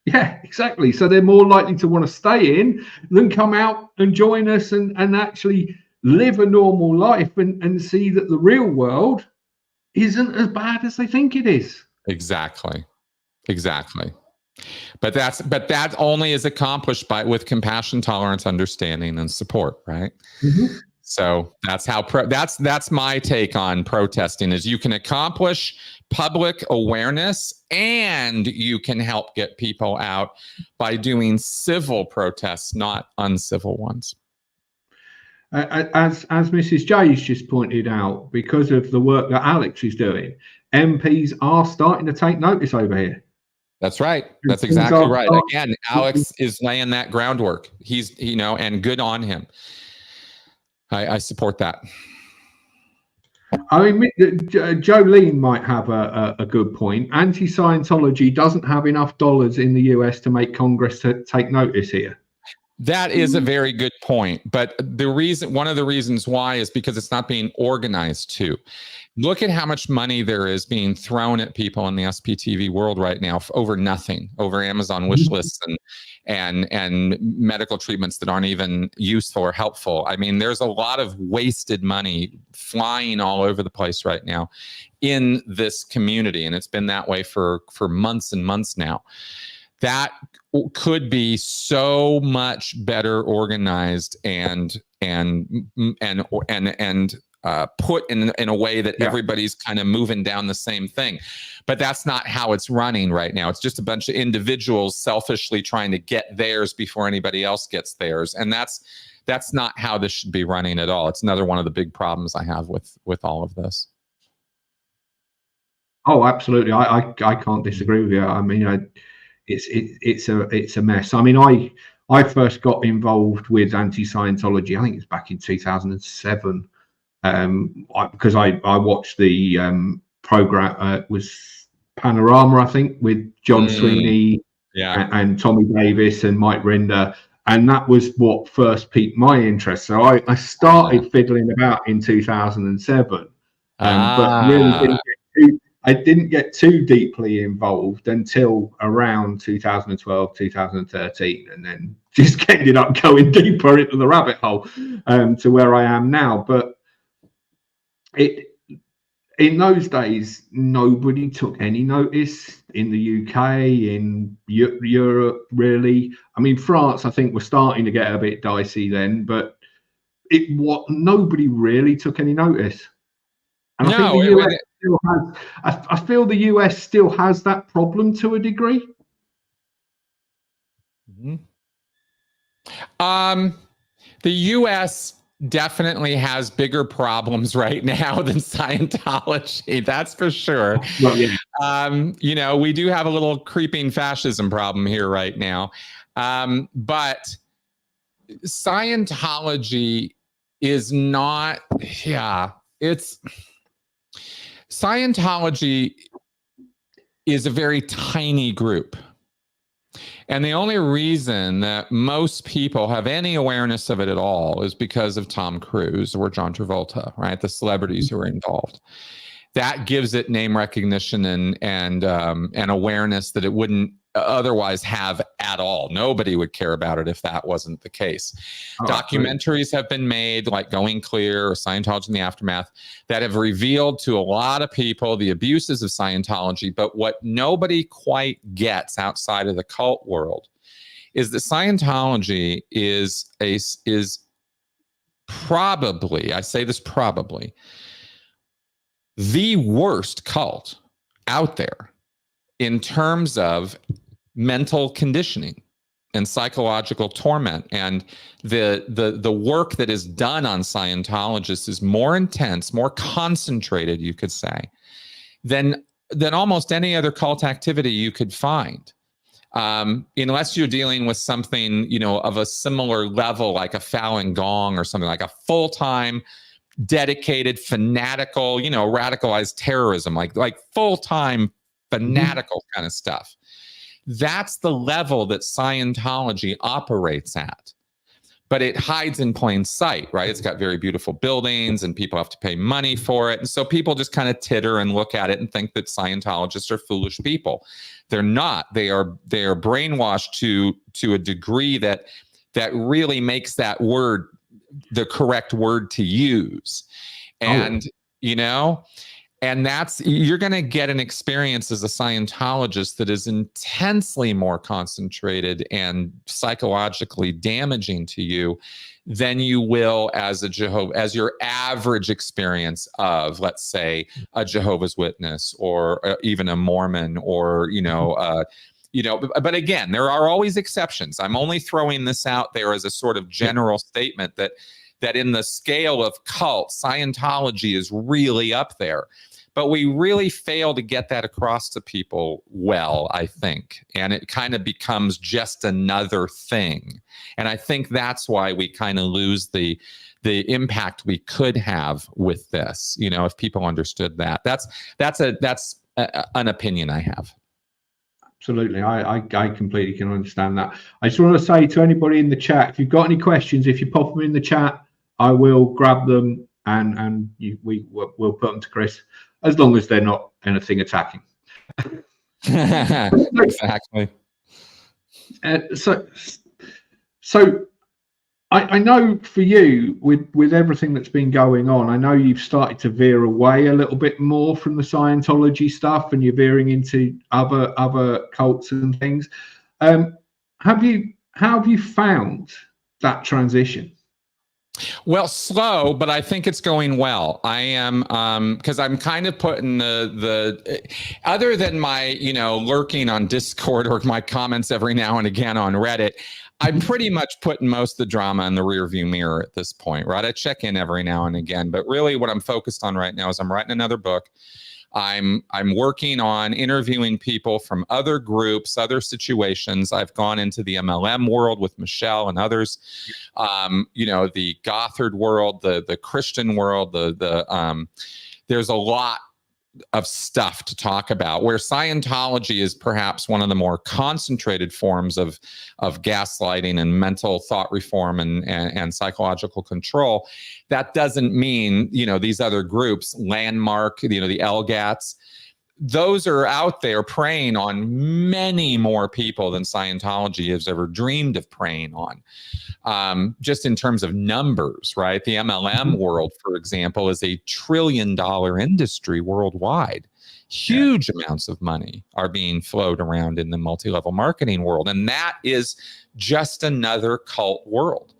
Speaker 1: Yeah, exactly. So they're more likely to want to stay in than come out and join us and actually live a normal life and see that the real world isn't as bad as they think it is.
Speaker 2: Exactly. But that only is accomplished with compassion, tolerance, understanding, and support, right? So that's how that's my take on protesting: is you can accomplish public awareness and you can help get people out by doing civil protests, not uncivil ones.
Speaker 1: As Mrs. J's just pointed out, because of the work that Alex is doing, MPs are starting to take notice over here.
Speaker 2: That's right. That's exactly right. Again, Alex is laying that groundwork. He's, and good on him. I support that.
Speaker 1: I mean, Jolene might have a good point. Anti-Scientology doesn't have enough dollars in the US to make Congress to take notice here.
Speaker 2: That is a very good point. But one of the reasons why is because it's not being organized too. Look at how much money there is being thrown at people in the SPTV world right now over nothing, over Amazon wish lists and medical treatments that aren't even useful or helpful. I mean, there's a lot of wasted money flying all over the place right now in this community, and it's been that way for months and months now. That could be so much better organized and put in a way that
Speaker 1: Yeah.
Speaker 2: everybody's kind of moving down the same thing. But that's not how it's running right now. It's just a bunch of individuals selfishly trying to get theirs before anybody else gets theirs. And that's not how this should be running at all. It's another one of the big problems I have with all of this.
Speaker 1: Oh, absolutely. I can't disagree with you. I mean, it's a mess. I mean, I first got involved with anti-Scientology, I think it's back in 2007, because I watched the program. It was Panorama, I think, with John Sweeney, and Tommy Davis and Mike Rinder, and that was what first piqued my interest. So I started fiddling about in 2007, but really I didn't get too deeply involved until around 2012, 2013, and then just ended up going deeper into the rabbit hole, to where I am now. But in those days, nobody took any notice in the UK, in Europe, really. I mean, France, I think, was starting to get a bit dicey then, but nobody really took any notice. And I think the US still has. I feel the US still has that problem to a degree.
Speaker 2: The US definitely has bigger problems right now than Scientology. That's for sure.
Speaker 1: Well, yeah.
Speaker 2: We do have a little creeping fascism problem here right now. But Scientology is not, Scientology is a very tiny group. And the only reason that most people have any awareness of it at all is because of Tom Cruise or John Travolta, right? The celebrities who are involved. That gives it name recognition and awareness that it wouldn't otherwise have at all. Nobody would care about it if that wasn't the case. Documentaries have been made, like Going Clear or Scientology in the Aftermath, that have revealed to a lot of people the abuses of Scientology. But what nobody quite gets outside of the cult world is that Scientology is probably, I say this probably, the worst cult out there in terms of mental conditioning and psychological torment. And the work that is done on Scientologists is more intense, more concentrated, you could say, than almost any other cult activity you could find. Unless you're dealing with something, of a similar level, like a Falun Gong or something, like a full-time, dedicated, fanatical, radicalized terrorism, like full-time fanatical kind of stuff. That's the level that Scientology operates at. But it hides in plain sight, right? It's got very beautiful buildings and people have to pay money for it. And so people just kind of titter and look at it and think that Scientologists are foolish people. They're not. They are brainwashed to a degree that really makes that word the correct word to use. And, and you're going to get an experience as a Scientologist that is intensely more concentrated and psychologically damaging to you than you will as your average experience of, let's say, a Jehovah's Witness or even a Mormon or, but again, there are always exceptions. I'm only throwing this out there as a sort of general statement that in the scale of cult, Scientology is really up there. But we really fail to get that across to people well, I think. And it kind of becomes just another thing. And I think that's why we kind of lose the impact we could have with this, if people understood that. That's an opinion I have.
Speaker 1: Absolutely. I completely can understand that. I just want to say to anybody in the chat, if you've got any questions, if you pop them in the chat, I will grab them and we'll put them to Chris, as long as they're not anything attacking.
Speaker 2: Exactly.
Speaker 1: So I know for you, with everything that's been going on, I know you've started to veer away a little bit more from the Scientology stuff, and you're veering into other cults and things. How have you found that transition?
Speaker 2: Well, slow, but I think it's going well. I am, because I'm kind of putting the other than my, lurking on Discord or my comments every now and again on Reddit, I'm pretty much putting most of the drama in the rearview mirror at this point, right? I check in every now and again, but really what I'm focused on right now is I'm writing another book. I'm working on interviewing people from other groups, other situations. I've gone into the MLM world with Michelle and others, the Gothard world, the Christian world, there's a lot of stuff to talk about, where Scientology is perhaps one of the more concentrated forms of gaslighting and mental thought reform and psychological control. That doesn't mean, these other groups, Landmark, the LGATs, those are out there preying on many more people than Scientology has ever dreamed of preying on. Just in terms of numbers, right? The MLM world, for example, is $1 trillion industry worldwide. Huge amounts of money are being flowed around in the multi-level marketing world. And that is just another cult world.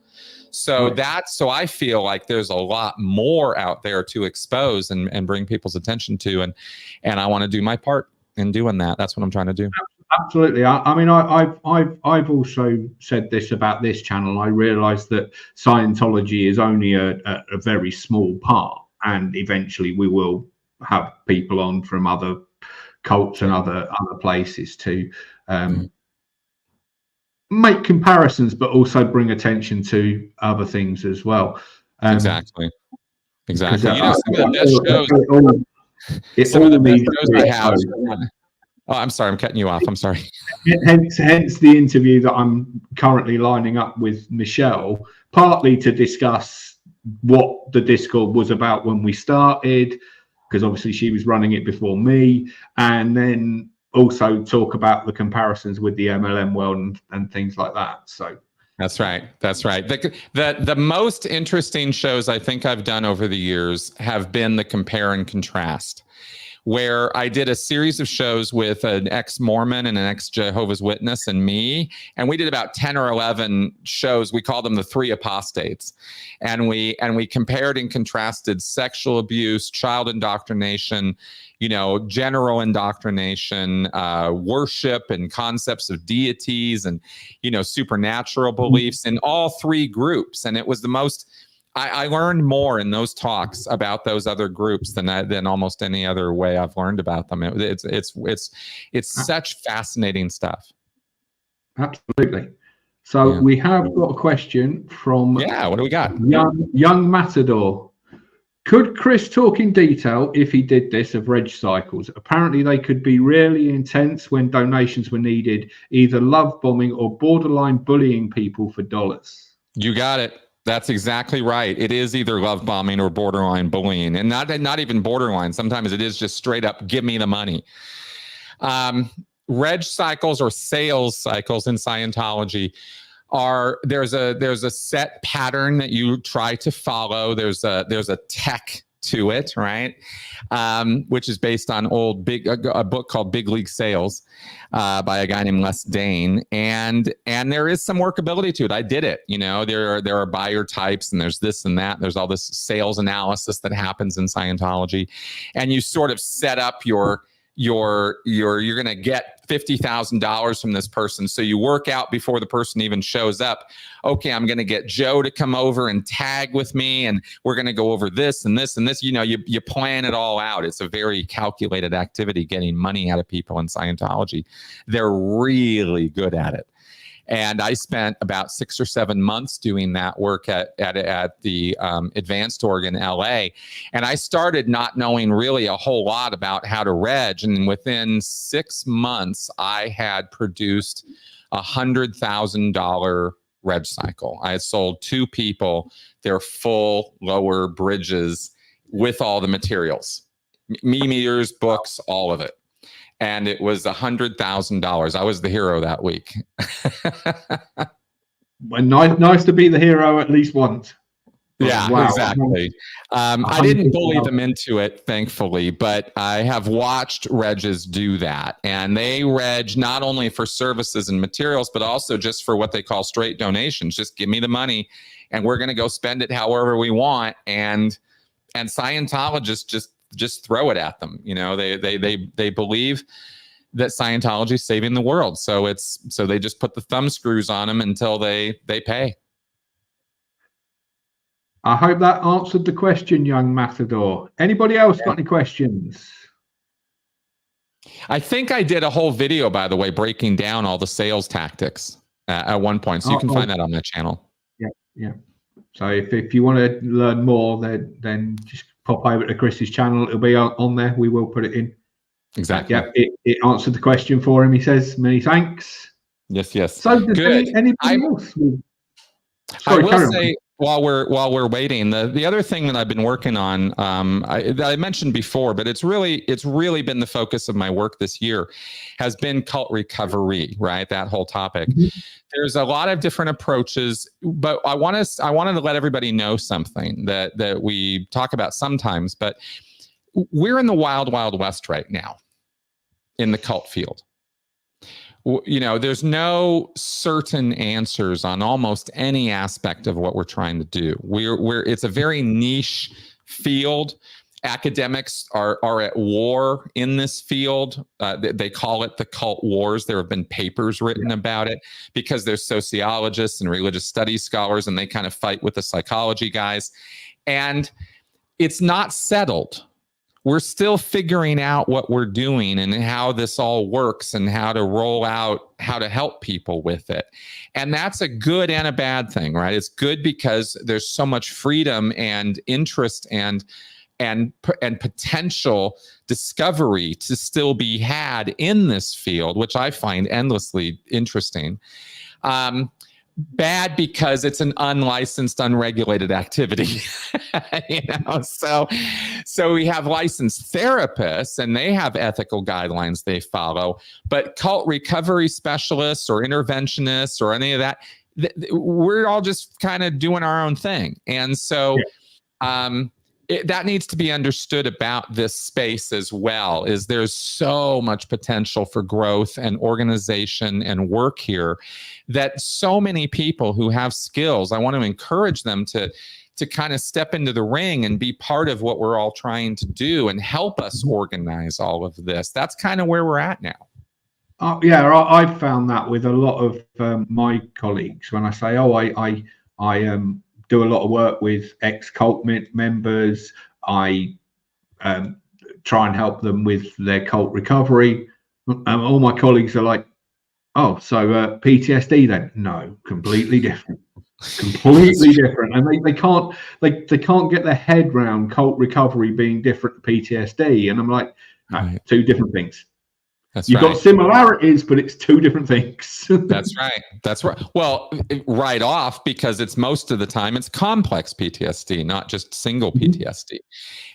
Speaker 2: So so I feel like there's a lot more out there to expose and bring people's attention to. And I want to do my part in doing that. That's what I'm trying to do.
Speaker 1: Absolutely. I mean, I've also said this about this channel. I realized that Scientology is only a very small part, and eventually we will have people on from other cults and other places to make comparisons, but also bring attention to other things as well.
Speaker 2: Exactly. Some of the best shows I have. Oh, I'm sorry. I'm cutting you off. I'm sorry.
Speaker 1: Hence the interview that I'm currently lining up with Michelle, partly to discuss what the Discord was about when we started, because obviously she was running it before me, and then also talk about the comparisons with the MLM world and things like that. So
Speaker 2: that's right. The most interesting shows I think I've done over the years have been the compare and contrast, where I did a series of shows with an ex-Mormon and an ex-Jehovah's Witness and me. And we did about 10 or 11 shows. We call them the three apostates. And we compared and contrasted sexual abuse, child indoctrination, general indoctrination, worship and concepts of deities and, supernatural beliefs in all three groups. And it was the most... I learned more in those talks about those other groups than almost any other way I've learned about them. It's such fascinating stuff.
Speaker 1: Absolutely. So we have got a question from
Speaker 2: what do we got?
Speaker 1: Young Matador. Could Chris talk in detail, if he did this, of reg cycles? Apparently they could be really intense when donations were needed, either love bombing or borderline bullying people for dollars.
Speaker 2: You got it. That's exactly right. It is either love bombing or borderline bullying, and not even borderline. Sometimes it is just straight up, give me the money. Reg cycles or sales cycles in Scientology there's a set pattern that you try to follow. There's a tech to it, right? Which is based on a book called Big League Sales by a guy named Les Dane, and there is some workability to it. I did it. There are buyer types, and there's this and that. There's all this sales analysis that happens in Scientology, and you sort of set up you're going to get $50,000 from this person. So you work out before the person even shows up. Okay, I'm going to get Joe to come over and tag with me, and we're going to go over this and this and this. You plan it all out. It's a very calculated activity, getting money out of people in Scientology. They're really good at it. And I spent about 6 or 7 months doing that work at the Advanced Org in LA. And I started not knowing really a whole lot about how to reg. And within 6 months, I had produced $100,000 reg cycle. I had sold 2 people their full lower bridges with all the materials, meters, books, all of it. And it was $100,000. I was the hero that week.
Speaker 1: Well, nice to be the hero at least once.
Speaker 2: Yeah,
Speaker 1: wow.
Speaker 2: exactly. I didn't bully them into it, thankfully, but I have watched regs do that. And they reg not only for services and materials, but also just for what they call straight donations. Just give me the money and we're going to go spend it however we want. And Scientologists just throw it at them. You know, they believe that Scientology is saving the world. So they just put the thumb screws on them until they pay.
Speaker 1: I hope that answered the question, young Matador. Anybody else got any questions?
Speaker 2: I think I did a whole video, by the way, breaking down all the sales tactics at one point. So you can find that on my channel.
Speaker 1: Yeah. So if you want to learn more, then just pop over to Chris's channel. It'll be on there. We will put it in.
Speaker 2: Exactly.
Speaker 1: Yeah, it answered the question for him. He says, many thanks.
Speaker 2: Yes.
Speaker 1: So does anybody else?
Speaker 2: Sorry, I will say, while we're waiting, the other thing that I've been working on, that I mentioned before, but it's really been the focus of my work this year, has been cult recovery, right? That whole topic. Mm-hmm. There's a lot of different approaches, but I wanted to let everybody know something that we talk about sometimes, but we're in the wild, wild west right now in the cult field. You know, there's no certain answers on almost any aspect of what we're trying to do. It's a very niche field. Academics are at war in this field. They call it the cult wars. There have been papers written about it because there's sociologists and religious studies scholars, and they kind of fight with the psychology guys. And it's not settled. We're still figuring out what we're doing and how this all works and how to roll out, how to help people with it. And that's a good and a bad thing, right? It's good because there's so much freedom and interest and potential discovery to still be had in this field, which I find endlessly interesting. Bad because it's an unlicensed, unregulated activity. You know, so we have licensed therapists and they have ethical guidelines they follow, but cult recovery specialists or interventionists or any of that, we're all just kind of doing our own thing. And so that needs to be understood about this space as well, is there's so much potential for growth and organization and work here that so many people who have skills, I want to encourage them to kind of step into the ring and be part of what we're all trying to do and help us organize all of this. That's kind of where we're at now.
Speaker 1: I've found that with a lot of my colleagues when I say, I do a lot of work with ex-cult members. I try and help them with their cult recovery. All my colleagues are like, oh, so PTSD then? No, completely different. Completely different. And they can't get their head around cult recovery being different to PTSD. And I'm like, no, two different things. You've got similarities, but it's two different things.
Speaker 2: That's right. Well, right off, because it's most of the time it's complex PTSD, not just single PTSD.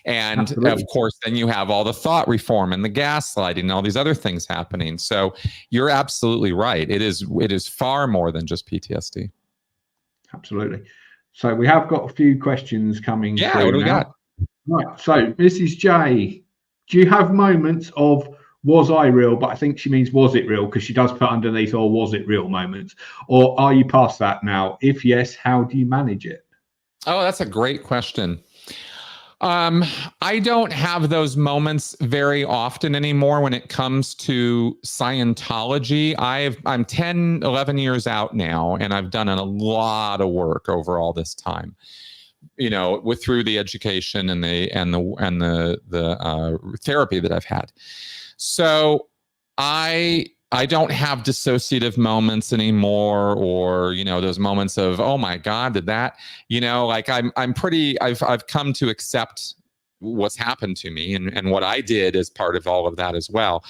Speaker 2: And absolutely. Of course, then you have all the thought reform and the gaslighting and all these other things happening. So you're absolutely right. It is far more than just PTSD.
Speaker 1: Absolutely. So we have got a few questions coming.
Speaker 2: Yeah, what do we got?
Speaker 1: Right. So Mrs. J, do you have moments of was I real? But I think she means was it real, because she does put underneath or was it real moments. Or are you past that now? If yes, how do you manage it?
Speaker 2: Oh, that's a great question. I don't have those moments very often anymore when it comes to Scientology. I'm 10, 11 years out now, and I've done a lot of work over all this time. You know, through the education and the therapy that I've had. So I don't have dissociative moments anymore, or, you know, those moments of, oh my God, did that, you know, like I've come to accept what's happened to me and what I did as part of all of that as well.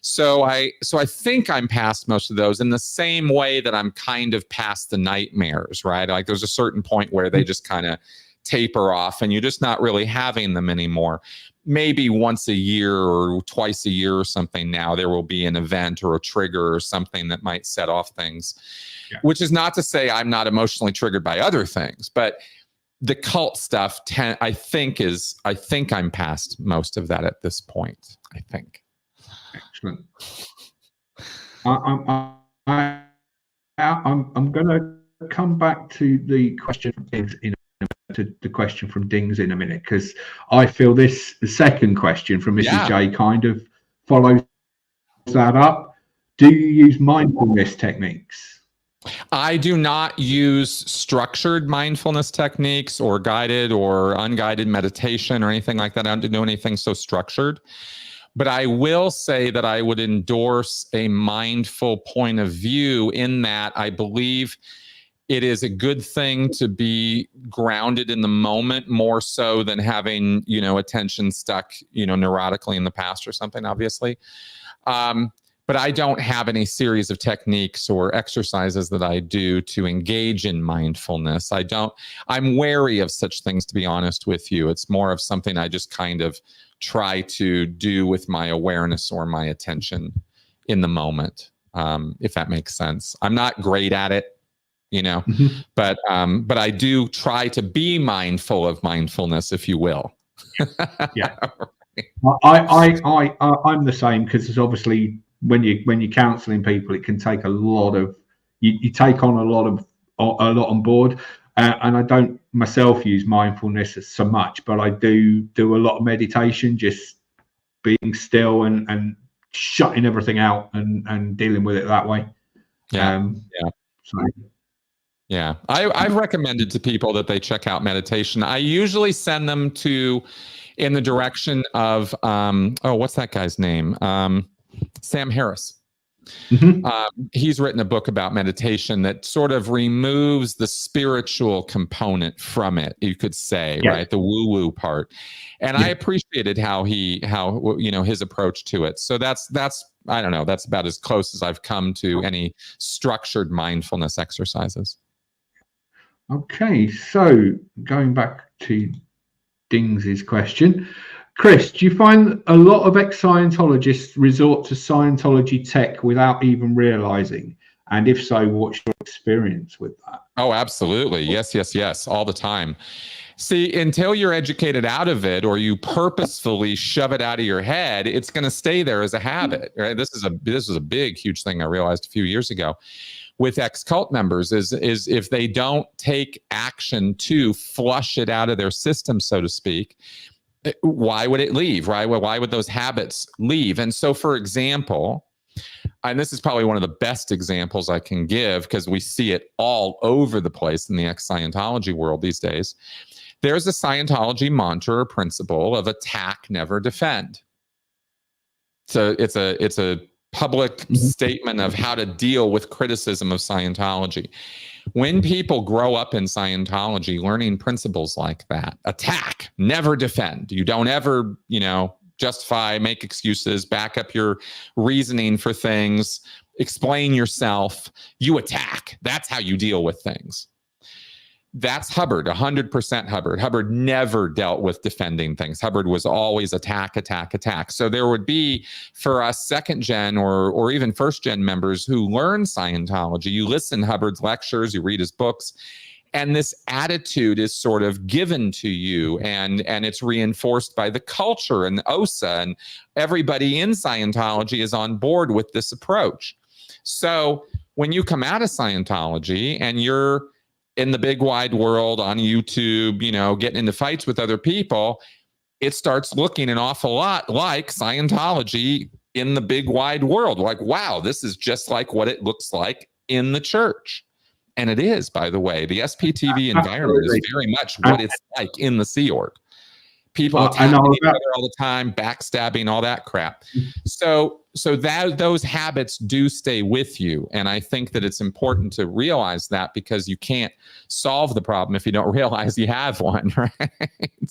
Speaker 2: So I think I'm past most of those, in the same way that I'm kind of past the nightmares, right? Like there's a certain point where they just kind of taper off and you're just not really having them anymore. Maybe once a year or twice a year or something now, there will be an event or a trigger or something that might set off things, which is not to say I'm not emotionally triggered by other things, but the cult stuff, I think I'm past most of that at this point. I think.
Speaker 1: Excellent. I'm going to come back to the question from Dings in a minute, because I feel the second question from Mrs. J kind of follows that up. Do you use mindfulness techniques?
Speaker 2: I do not use structured mindfulness techniques or guided or unguided meditation or anything like that. I don't do anything so structured. But I will say that I would endorse a mindful point of view, in that I believe it is a good thing to be grounded in the moment, more so than having, attention stuck, neurotically in the past or something, obviously. But I don't have any series of techniques or exercises that I do to engage in mindfulness. I'm wary of such things, to be honest with you. It's more of something I just kind of try to do with my awareness or my attention in the moment, if that makes sense. I'm not great at it, but I do try to be mindful of mindfulness, if you will.
Speaker 1: Yeah. I'm the same, because there's obviously, when you're counseling people, it can take a lot of, you take on a lot on board, and I don't myself use mindfulness so much, but I do a lot of meditation, just being still and shutting everything out and dealing with it that way.
Speaker 2: I've recommended to people that they check out meditation. I usually send them in the direction of what's that guy's name? Sam Harris.
Speaker 1: Mm-hmm.
Speaker 2: He's written a book about meditation that sort of removes the spiritual component from it, you could say, right? The woo-woo part. And I appreciated how his approach to it. So that's I don't know, that's about as close as I've come to any structured mindfulness exercises.
Speaker 1: Okay, so going back to Dings's question, Chris, do you find a lot of ex-Scientologists resort to Scientology tech without even realizing? And if so, what's your experience with that?
Speaker 2: Oh, absolutely. Yes. All the time. See, until you're educated out of it, or you purposefully shove it out of your head, it's going to stay there as a habit, right? This is a big, huge thing I realized a few years ago with ex-cult members is if they don't take action to flush it out of their system, so to speak, why would it leave, right? Why would those habits leave? And so, for example, and this is probably one of the best examples I can give, because we see it all over the place in the ex-Scientology world these days. There's a Scientology mantra or principle of attack, never defend. So it's a public statement of how to deal with criticism of Scientology. When people grow up in Scientology learning principles like that, attack, never defend. You don't ever, justify, make excuses, back up your reasoning for things, explain yourself. You attack. That's how you deal with things. That's Hubbard, 100% Hubbard. Hubbard never dealt with defending things. Hubbard was always attack, attack, attack. So there would be, for us second gen or even first gen members who learn Scientology, you listen to Hubbard's lectures, you read his books, and this attitude is sort of given to you, and it's reinforced by the culture and OSA, and everybody in Scientology is on board with this approach. So when you come out of Scientology and you're in the big wide world on YouTube, getting into fights with other people, it starts looking an awful lot like Scientology in the big wide world. Like, wow, this is just like what it looks like in the church. And it is, by the way. The SPTV environment is very much what it's like in the Sea Org. People attacking each other all the time, backstabbing, all that crap. So those habits do stay with you. And I think that it's important to realize that, because you can't solve the problem if you don't realize you have one, right?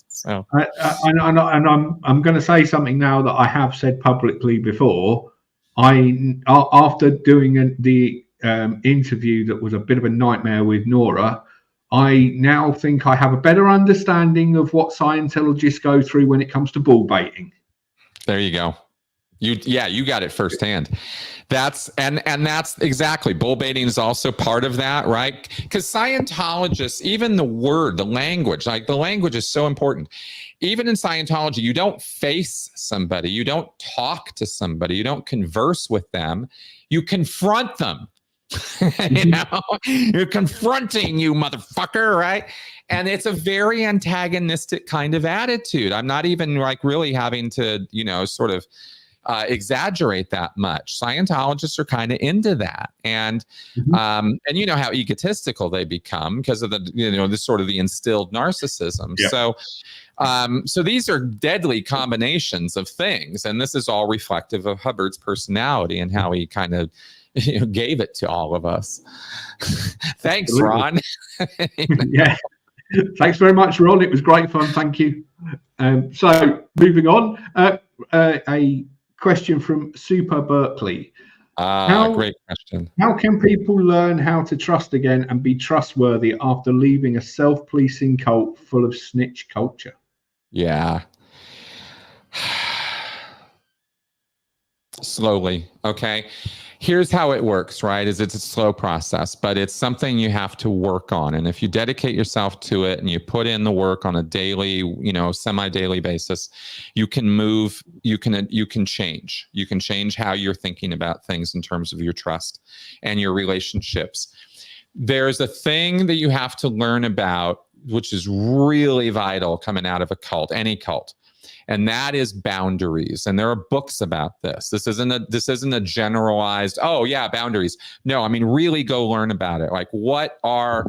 Speaker 2: So
Speaker 1: I'm going to say something now that I have said publicly before. After doing the interview that was a bit of a nightmare with Nora, I now think I have a better understanding of what Scientologists go through when it comes to bull baiting.
Speaker 2: There you go. You got it firsthand. That's exactly, bull baiting is also part of that, right? Because Scientologists, even the language, like the language is so important. Even in Scientology, you don't face somebody, you don't talk to somebody, you don't converse with them, you confront them. You're confronting you, motherfucker, right? And it's a very antagonistic kind of attitude. I'm not even like really having to, sort of exaggerate that much. Scientologists are kind of into that, and and you know how egotistical they become because of the this sort of the instilled narcissism. Yeah. So these are deadly combinations of things, and this is all reflective of Hubbard's personality and how he kind of gave it to all of us. Thanks, Ron.
Speaker 1: Yeah, thanks very much, Ron. It was great fun. Thank you. So moving on, a question from Super Berkeley.
Speaker 2: Great question.
Speaker 1: How can people learn how to trust again and be trustworthy after leaving a self-policing cult full of snitch culture?
Speaker 2: Yeah. Slowly. Okay. Here's how it works, right? It's a slow process, but it's something you have to work on. And if you dedicate yourself to it and you put in the work on a daily, semi-daily basis, you can move, you can change. You can change how you're thinking about things in terms of your trust and your relationships. There's a thing that you have to learn about, which is really vital coming out of a cult, any cult. And that is boundaries. And there are books about this. This isn't a generalized, oh yeah, boundaries. No, I mean, really go learn about it. Like what are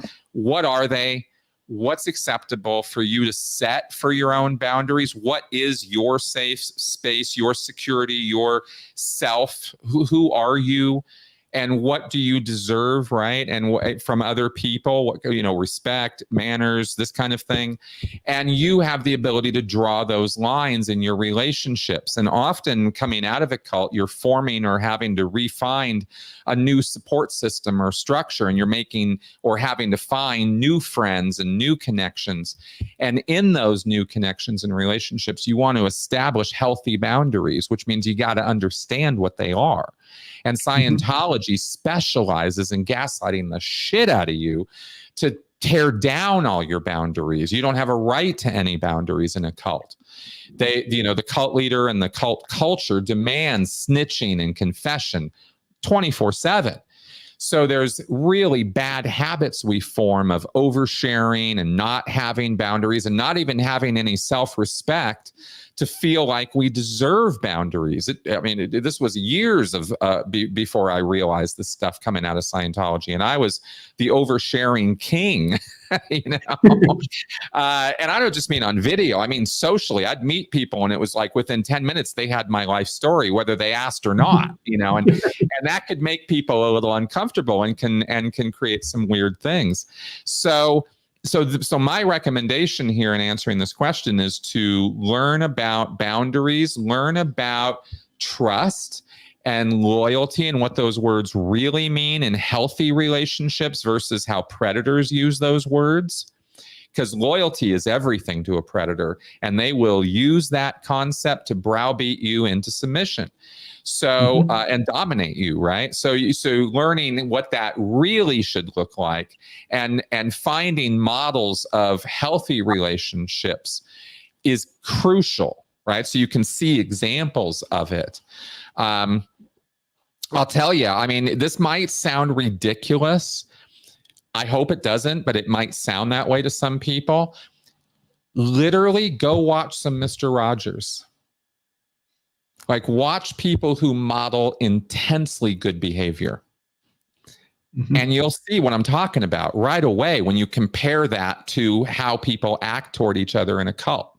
Speaker 2: they? What's acceptable for you to set for your own boundaries? What is your safe space, your security, your self? Who are you? And what do you deserve, right? And from other people, respect, manners, this kind of thing. And you have the ability to draw those lines in your relationships. And often coming out of a cult, you're forming or having to refine a new support system or structure, and you're making or having to find new friends and new connections. And in those new connections and relationships, you want to establish healthy boundaries, which means you got to understand what they are. And Scientology specializes in gaslighting the shit out of you to tear down all your boundaries. You don't have a right to any boundaries in a cult. The cult leader and the cult culture demands snitching and confession 24/7. So there's really bad habits we form of oversharing and not having boundaries and not even having any self-respect to feel like we deserve boundaries. This was years of before I realized this stuff coming out of Scientology, and I was the oversharing king, And I don't just mean on video. I mean socially. I'd meet people, and it was like within 10 minutes they had my life story, whether they asked or not. And that could make people a little uncomfortable and can create some weird things. So my recommendation here in answering this question is to learn about boundaries, learn about trust and loyalty and what those words really mean in healthy relationships versus how predators use those words. Because loyalty is everything to a predator, and they will use that concept to browbeat you into submission. So, and dominate you, right? So learning what that really should look like and finding models of healthy relationships is crucial, right? So you can see examples of it. I'll tell you, I mean, this might sound ridiculous. I hope it doesn't, but it might sound that way to some people. Literally go watch some Mr. Rogers. Like, watch people who model intensely good behavior. And you'll see what I'm talking about right away when you compare that to how people act toward each other in a cult.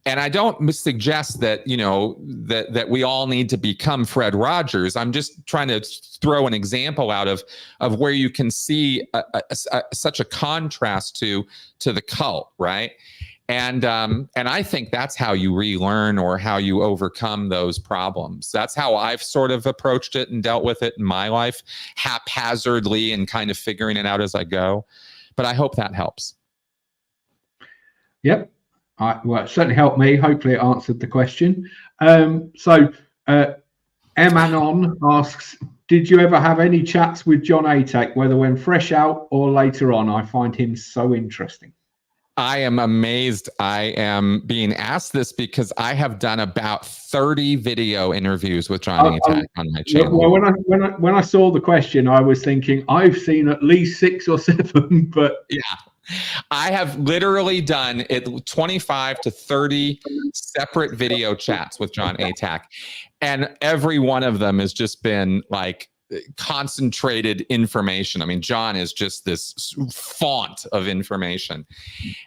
Speaker 2: And I don't suggest that, that we all need to become Fred Rogers. I'm just trying to throw an example out of where you can see such a contrast to the cult, right? And I think that's how you relearn or how you overcome those problems. That's how I've sort of approached it and dealt with it in my life, haphazardly and kind of figuring it out as I go. But I hope that helps.
Speaker 1: Yep. Well, it certainly helped me. Hopefully it answered the question. So Emanon asks, did you ever have any chats with John Atack, whether when fresh out or later on? I find him so interesting.
Speaker 2: I am amazed I am being asked this because I have done about 30 video interviews with John Atack on my channel.
Speaker 1: Well, when I saw the question, I was thinking I've seen at least 6 or 7, but
Speaker 2: yeah, I have literally done 25 to 30 separate video chats with John Atack, and every one of them has just been like concentrated information. I mean, John is just this font of information.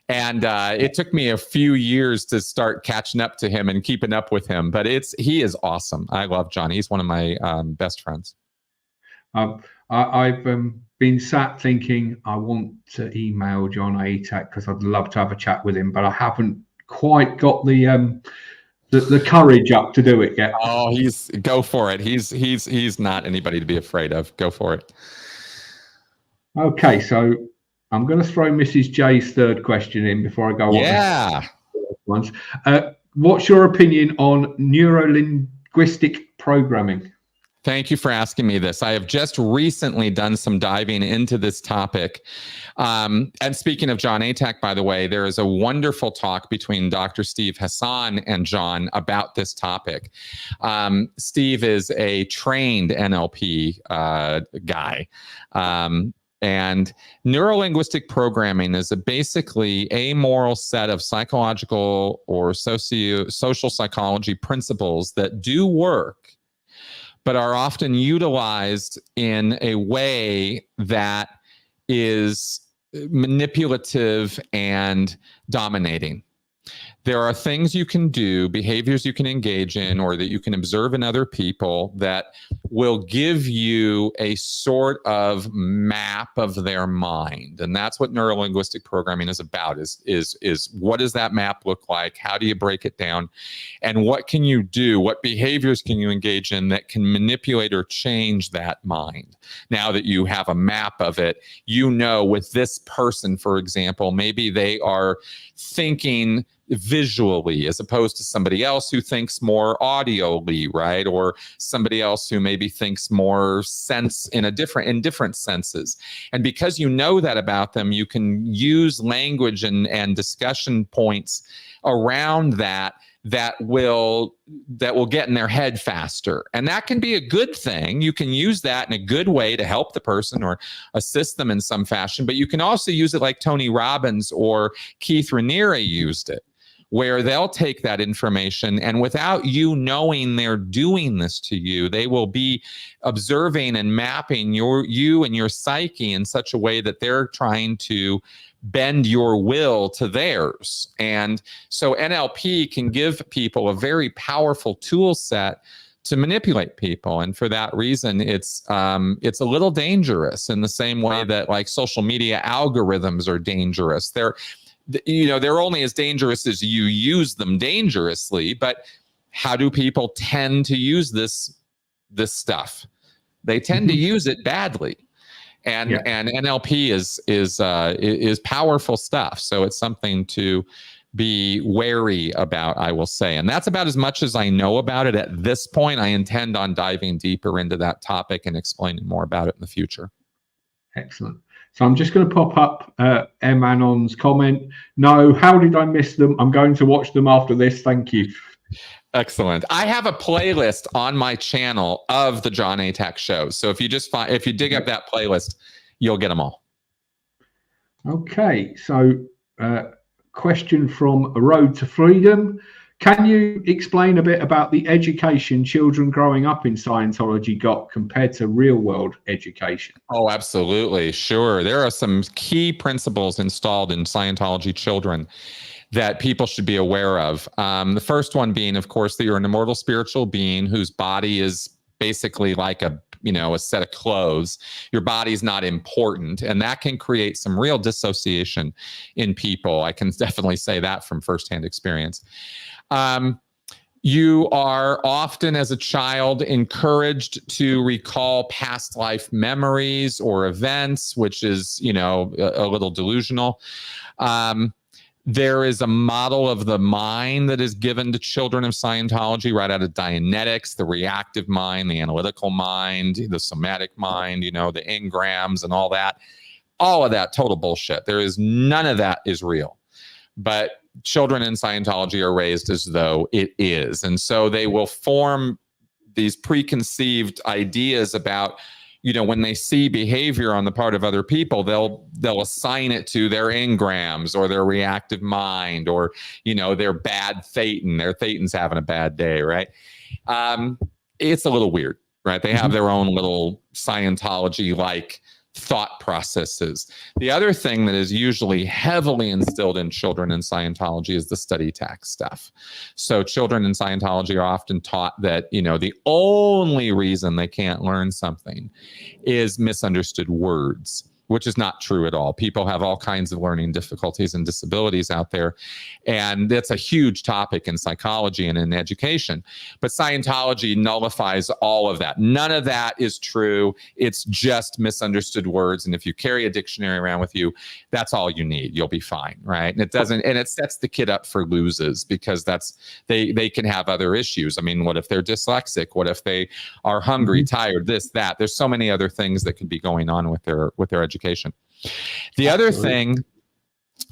Speaker 2: And it took me a few years to start catching up to him and keeping up with him. But he is awesome. I love John. He's one of my best friends.
Speaker 1: I've been sat thinking I want to email John Atack because I'd love to have a chat with him, but I haven't quite got the courage up to do it yet.
Speaker 2: Oh, go for it. He's not anybody to be afraid of. Go for it.
Speaker 1: Okay, so I'm going to throw Mrs. J's third question in before I go on.
Speaker 2: Yeah.
Speaker 1: What's your opinion on neuro-linguistic programming?
Speaker 2: Thank you for asking me this. I have just recently done some diving into this topic. And speaking of John Atack, by the way, there is a wonderful talk between Dr. Steve Hassan and John about this topic. Steve is a trained NLP guy. And neuro-linguistic programming is basically a moral set of psychological or social psychology principles that do work, but are often utilized in a way that is manipulative and dominating. There are things you can do, behaviors you can engage in, or that you can observe in other people that will give you a sort of map of their mind. And that's what neuro-linguistic programming is about, is what does that map look like? How do you break it down? And what can you do? What behaviors can you engage in that can manipulate or change that mind? Now that you have a map of it, you know with this person, for example, maybe they are thinking visually as opposed to somebody else who thinks more audioly, right? Or somebody else who maybe thinks more sense in different senses. And because you know that about them, you can use language and discussion points around that will get in their head faster. And that can be a good thing. You can use that in a good way to help the person or assist them in some fashion, but you can also use it like Tony Robbins or Keith Raniere used it, where they'll take that information and without you knowing they're doing this to you, they will be observing and mapping you and your psyche in such a way that they're trying to bend your will to theirs. And so NLP can give people a very powerful tool set to manipulate people. And for that reason, it's a little dangerous in the same way that like social media algorithms are dangerous. They're only as dangerous as you use them dangerously, but how do people tend to use this stuff? They tend to use it badly. And NLP is powerful stuff. So it's something to be wary about, I will say. And that's about as much as I know about it at this point. I intend on diving deeper into that topic and explaining more about it in the future.
Speaker 1: Excellent. So I'm just going to pop up Emanon's comment. No, how did I miss them? I'm going to watch them after this. Thank you.
Speaker 2: Excellent. I have a playlist on my channel of the John Atack shows. So if you dig up that playlist, you'll get them all.
Speaker 1: Okay. So question from Road to Freedom. Can you explain a bit about the education children growing up in Scientology got compared to real world education?
Speaker 2: Oh, absolutely. Sure. There are some key principles installed in Scientology children that people should be aware of. The first one being, of course, that you're an immortal spiritual being whose body is basically like a set of clothes. Your body's not important, and that can create some real dissociation in people. I can definitely say that from firsthand experience. You are often, as a child, encouraged to recall past life memories or events, which is, a little delusional. There is a model of the mind that is given to children of Scientology right out of Dianetics, the reactive mind, the analytical mind, the somatic mind, the engrams and all that. All of that, total bullshit. None of that is real. But children in Scientology are raised as though it is. And so they will form these preconceived ideas about, when they see behavior on the part of other people, they'll assign it to their engrams or their reactive mind or, their bad Thetan. Their Thetan's having a bad day, right? It's a little weird, right? They have their own little Scientology-like thought processes. The other thing that is usually heavily instilled in children in Scientology is the study tax stuff. So children in Scientology are often taught that, the only reason they can't learn something is misunderstood words, which is not true at all. People have all kinds of learning difficulties and disabilities out there. And that's a huge topic in psychology and in education. But Scientology nullifies all of that. None of that is true. It's just misunderstood words. And if you carry a dictionary around with you, that's all you need. You'll be fine, right? And it sets the kid up for loses because they can have other issues. I mean, what if they're dyslexic? What if they are hungry, tired, this, that? There's so many other things that could be going on with their education. The other thing,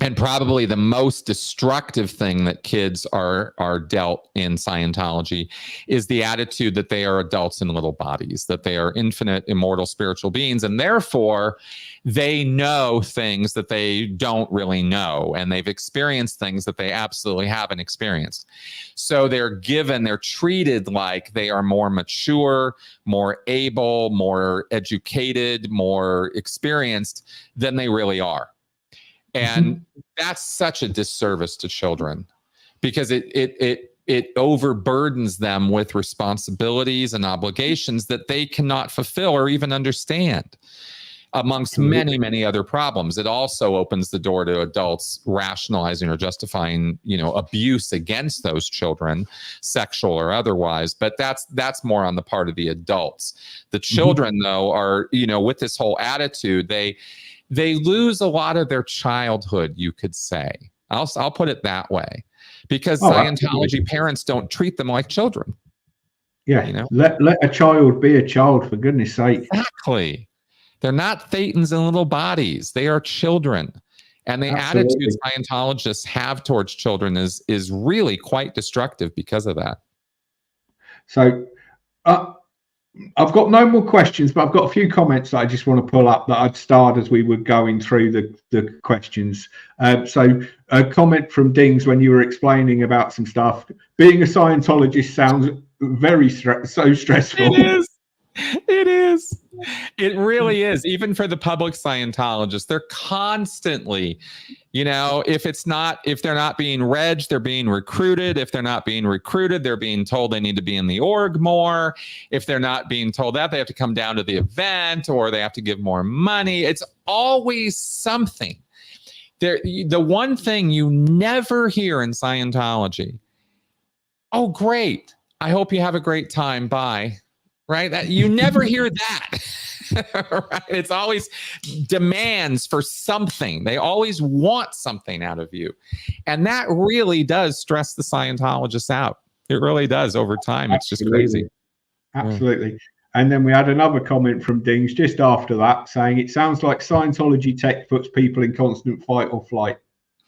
Speaker 2: and probably the most destructive thing that kids are dealt in Scientology, is the attitude that they are adults in little bodies, that they are infinite, immortal spiritual beings, and therefore they know things that they don't really know, and they've experienced things that they absolutely haven't experienced. So they're treated like they are more mature, more able, more educated, more experienced than they really are. And that's such a disservice to children because it overburdens them with responsibilities and obligations that they cannot fulfill or even understand, amongst many, many other problems. It also opens the door to adults rationalizing or justifying, abuse against those children, sexual or otherwise. But that's more on the part of the adults. The children, though, are, with this whole attitude, they lose a lot of their childhood, you could say. I'll put it that way, because Scientology parents don't treat them like children.
Speaker 1: Yeah, let a child be a child, for goodness sake.
Speaker 2: Exactly. They're not Thetans in little bodies. They are children. And the attitude Scientologists have towards children is really quite destructive because of that.
Speaker 1: So I've got no more questions, but I've got a few comments that I just want to pull up that I'd starred as we were going through the questions. So a comment from Dings when you were explaining about some stuff. Being a Scientologist sounds very so stressful.
Speaker 2: It is. It is. It really is. Even for the public Scientologists, they're constantly, if they're not being regged, they're being recruited. If they're not being recruited, they're being told they need to be in the org more. If they're not being told that, they have to come down to the event or they have to give more money. It's always something. The one thing you never hear in Scientology, oh, great. I hope you have a great time. Bye. Right? That you never hear that. Right? It's always demands for something. They always want something out of you. And that really does stress the Scientologists out. It really does over time. It's just crazy.
Speaker 1: Absolutely. And then we had another comment from Dings just after that saying, it sounds like Scientology tech puts people in constant fight or flight.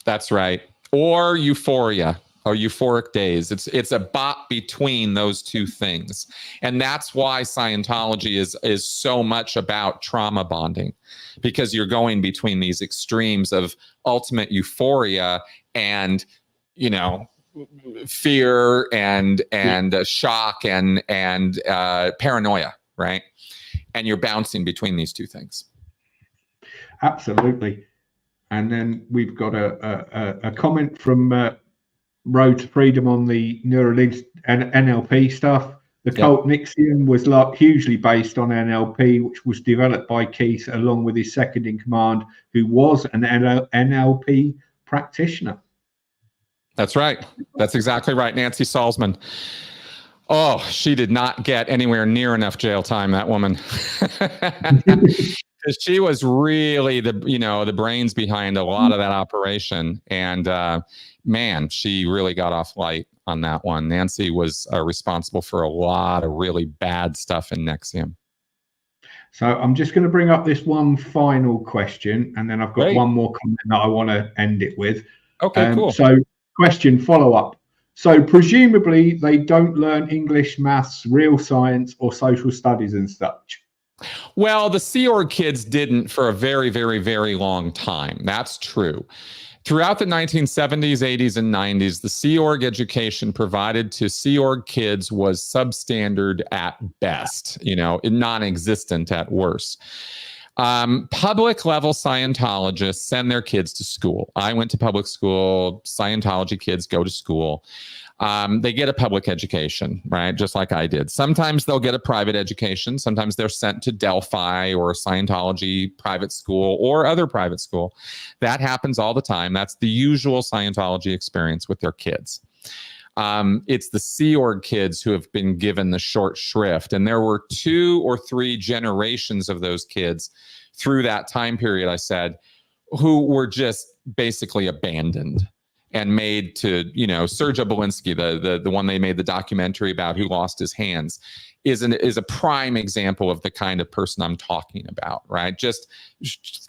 Speaker 2: That's right. Or euphoria. Or euphoric days. It's a bot between those two things. And that's why Scientology is so much about trauma bonding, because you're going between these extremes of ultimate euphoria and, fear and shock and paranoia, right? And you're bouncing between these two things.
Speaker 1: Absolutely. And then we've got a comment from Road to Freedom on the Neuralink and NLP stuff. The cult Nixian was hugely based on NLP, which was developed by Keith along with his second in command, who was an NLP practitioner.
Speaker 2: That's right. That's exactly right. Nancy Salzman. Oh, she did not get anywhere near enough jail time, that woman. because she was really the brains behind a lot of that operation. And man, she really got off light on that one. Nancy was responsible for a lot of really bad stuff in NXIVM.
Speaker 1: So I'm just going to bring up this one final question, and then I've got one more comment that I want to end it with.
Speaker 2: Okay, cool.
Speaker 1: So question follow-up. So presumably they don't learn English, maths, real science, or social studies and such.
Speaker 2: Well, the Sea Org kids didn't for a very, very, very long time. That's true. Throughout the 1970s, 80s, and 90s, the Sea Org education provided to Sea Org kids was substandard at best, non-existent at worst. Public level Scientologists send their kids to school. I went to public school. Scientology kids go to school. They get a public education, right? Just like I did. Sometimes they'll get a private education. Sometimes they're sent to Delphi or a Scientology private school or other private school. That happens all the time. That's the usual Scientology experience with their kids. It's the Sea Org kids who have been given the short shrift. And there were 2 or 3 generations of those kids through that time period, I said, who were just basically abandoned and made to, Sergei Belinsky, the one they made the documentary about who lost his hands, is a prime example of the kind of person I'm talking about, right? Just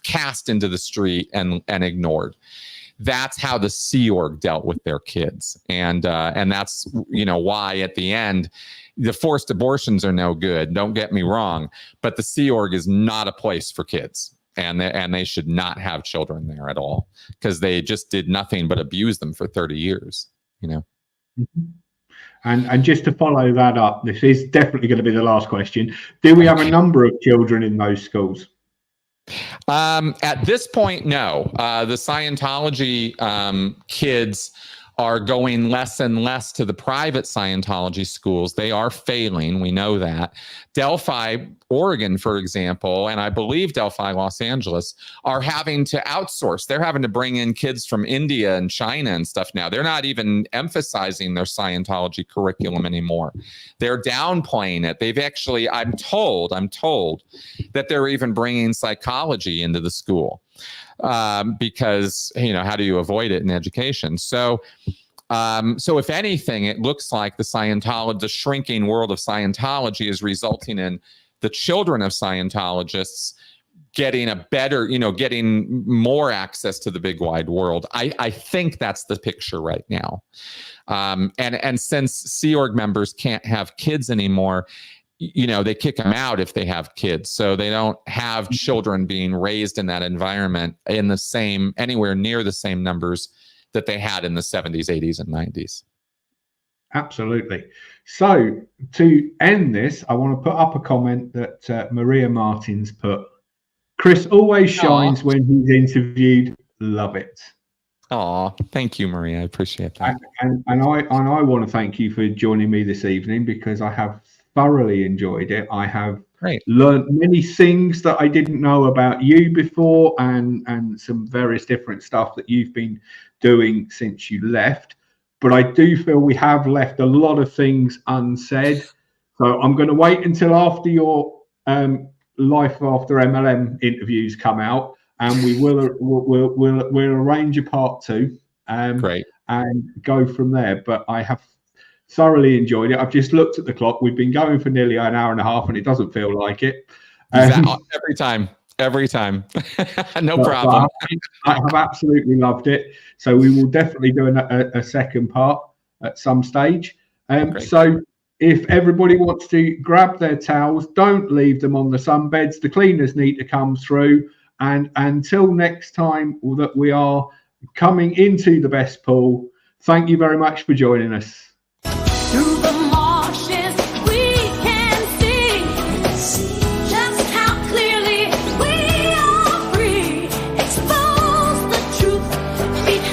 Speaker 2: cast into the street and ignored. That's how the Sea Org dealt with their kids. And that's, why at the end, the forced abortions are no good. Don't get me wrong, but the Sea Org is not a place for kids. And they should not have children there at all, because they just did nothing but abuse them for 30 years,
Speaker 1: Mm-hmm. And just to follow that up, this is definitely going to be the last question. Do we have a number of children in those schools?
Speaker 2: At this point, no. The Scientology kids are going less and less to the private Scientology schools. They are failing. We know that. Delphi, Oregon, for example, and I believe Delphi, Los Angeles, are having to outsource. They're having to bring in kids from India and China and stuff now. They're not even emphasizing their Scientology curriculum anymore. They're downplaying it. They've actually, I'm told that they're even bringing psychology into the school. Because, how do you avoid it in education? So if anything, it looks like the shrinking world of Scientology is resulting in the children of Scientologists getting a better, getting more access to the big wide world. I think that's the picture right now. And since Sea Org members can't have kids anymore, they kick them out if they have kids. So they don't have children being raised in that environment in anywhere near the same numbers that they had in the 70s, 80s, and 90s.
Speaker 1: Absolutely. So to end this, I want to put up a comment that Maria Martins put. Chris always shines when he's interviewed. Love it.
Speaker 2: Oh, thank you, Maria. I appreciate that.
Speaker 1: And I want to thank you for joining me this evening, because I have thoroughly enjoyed it. I have learned many things that I didn't know about you before, and some various different stuff that you've been doing since you left. But I do feel we have left a lot of things unsaid. So I'm going to wait until after your Life After MLM interviews come out, and we'll arrange a part 2.
Speaker 2: Great.
Speaker 1: And go from there. But I have thoroughly enjoyed it. I've just looked at the clock. We've been going for nearly an hour and a half, and it doesn't feel like it.
Speaker 2: Every time. No problem.
Speaker 1: I have absolutely loved it. So we will definitely do a second part at some stage. So if everybody wants to grab their towels, don't leave them on the sunbeds. The cleaners need to come through. And until next time that we are coming into the best pool, thank you very much for joining us.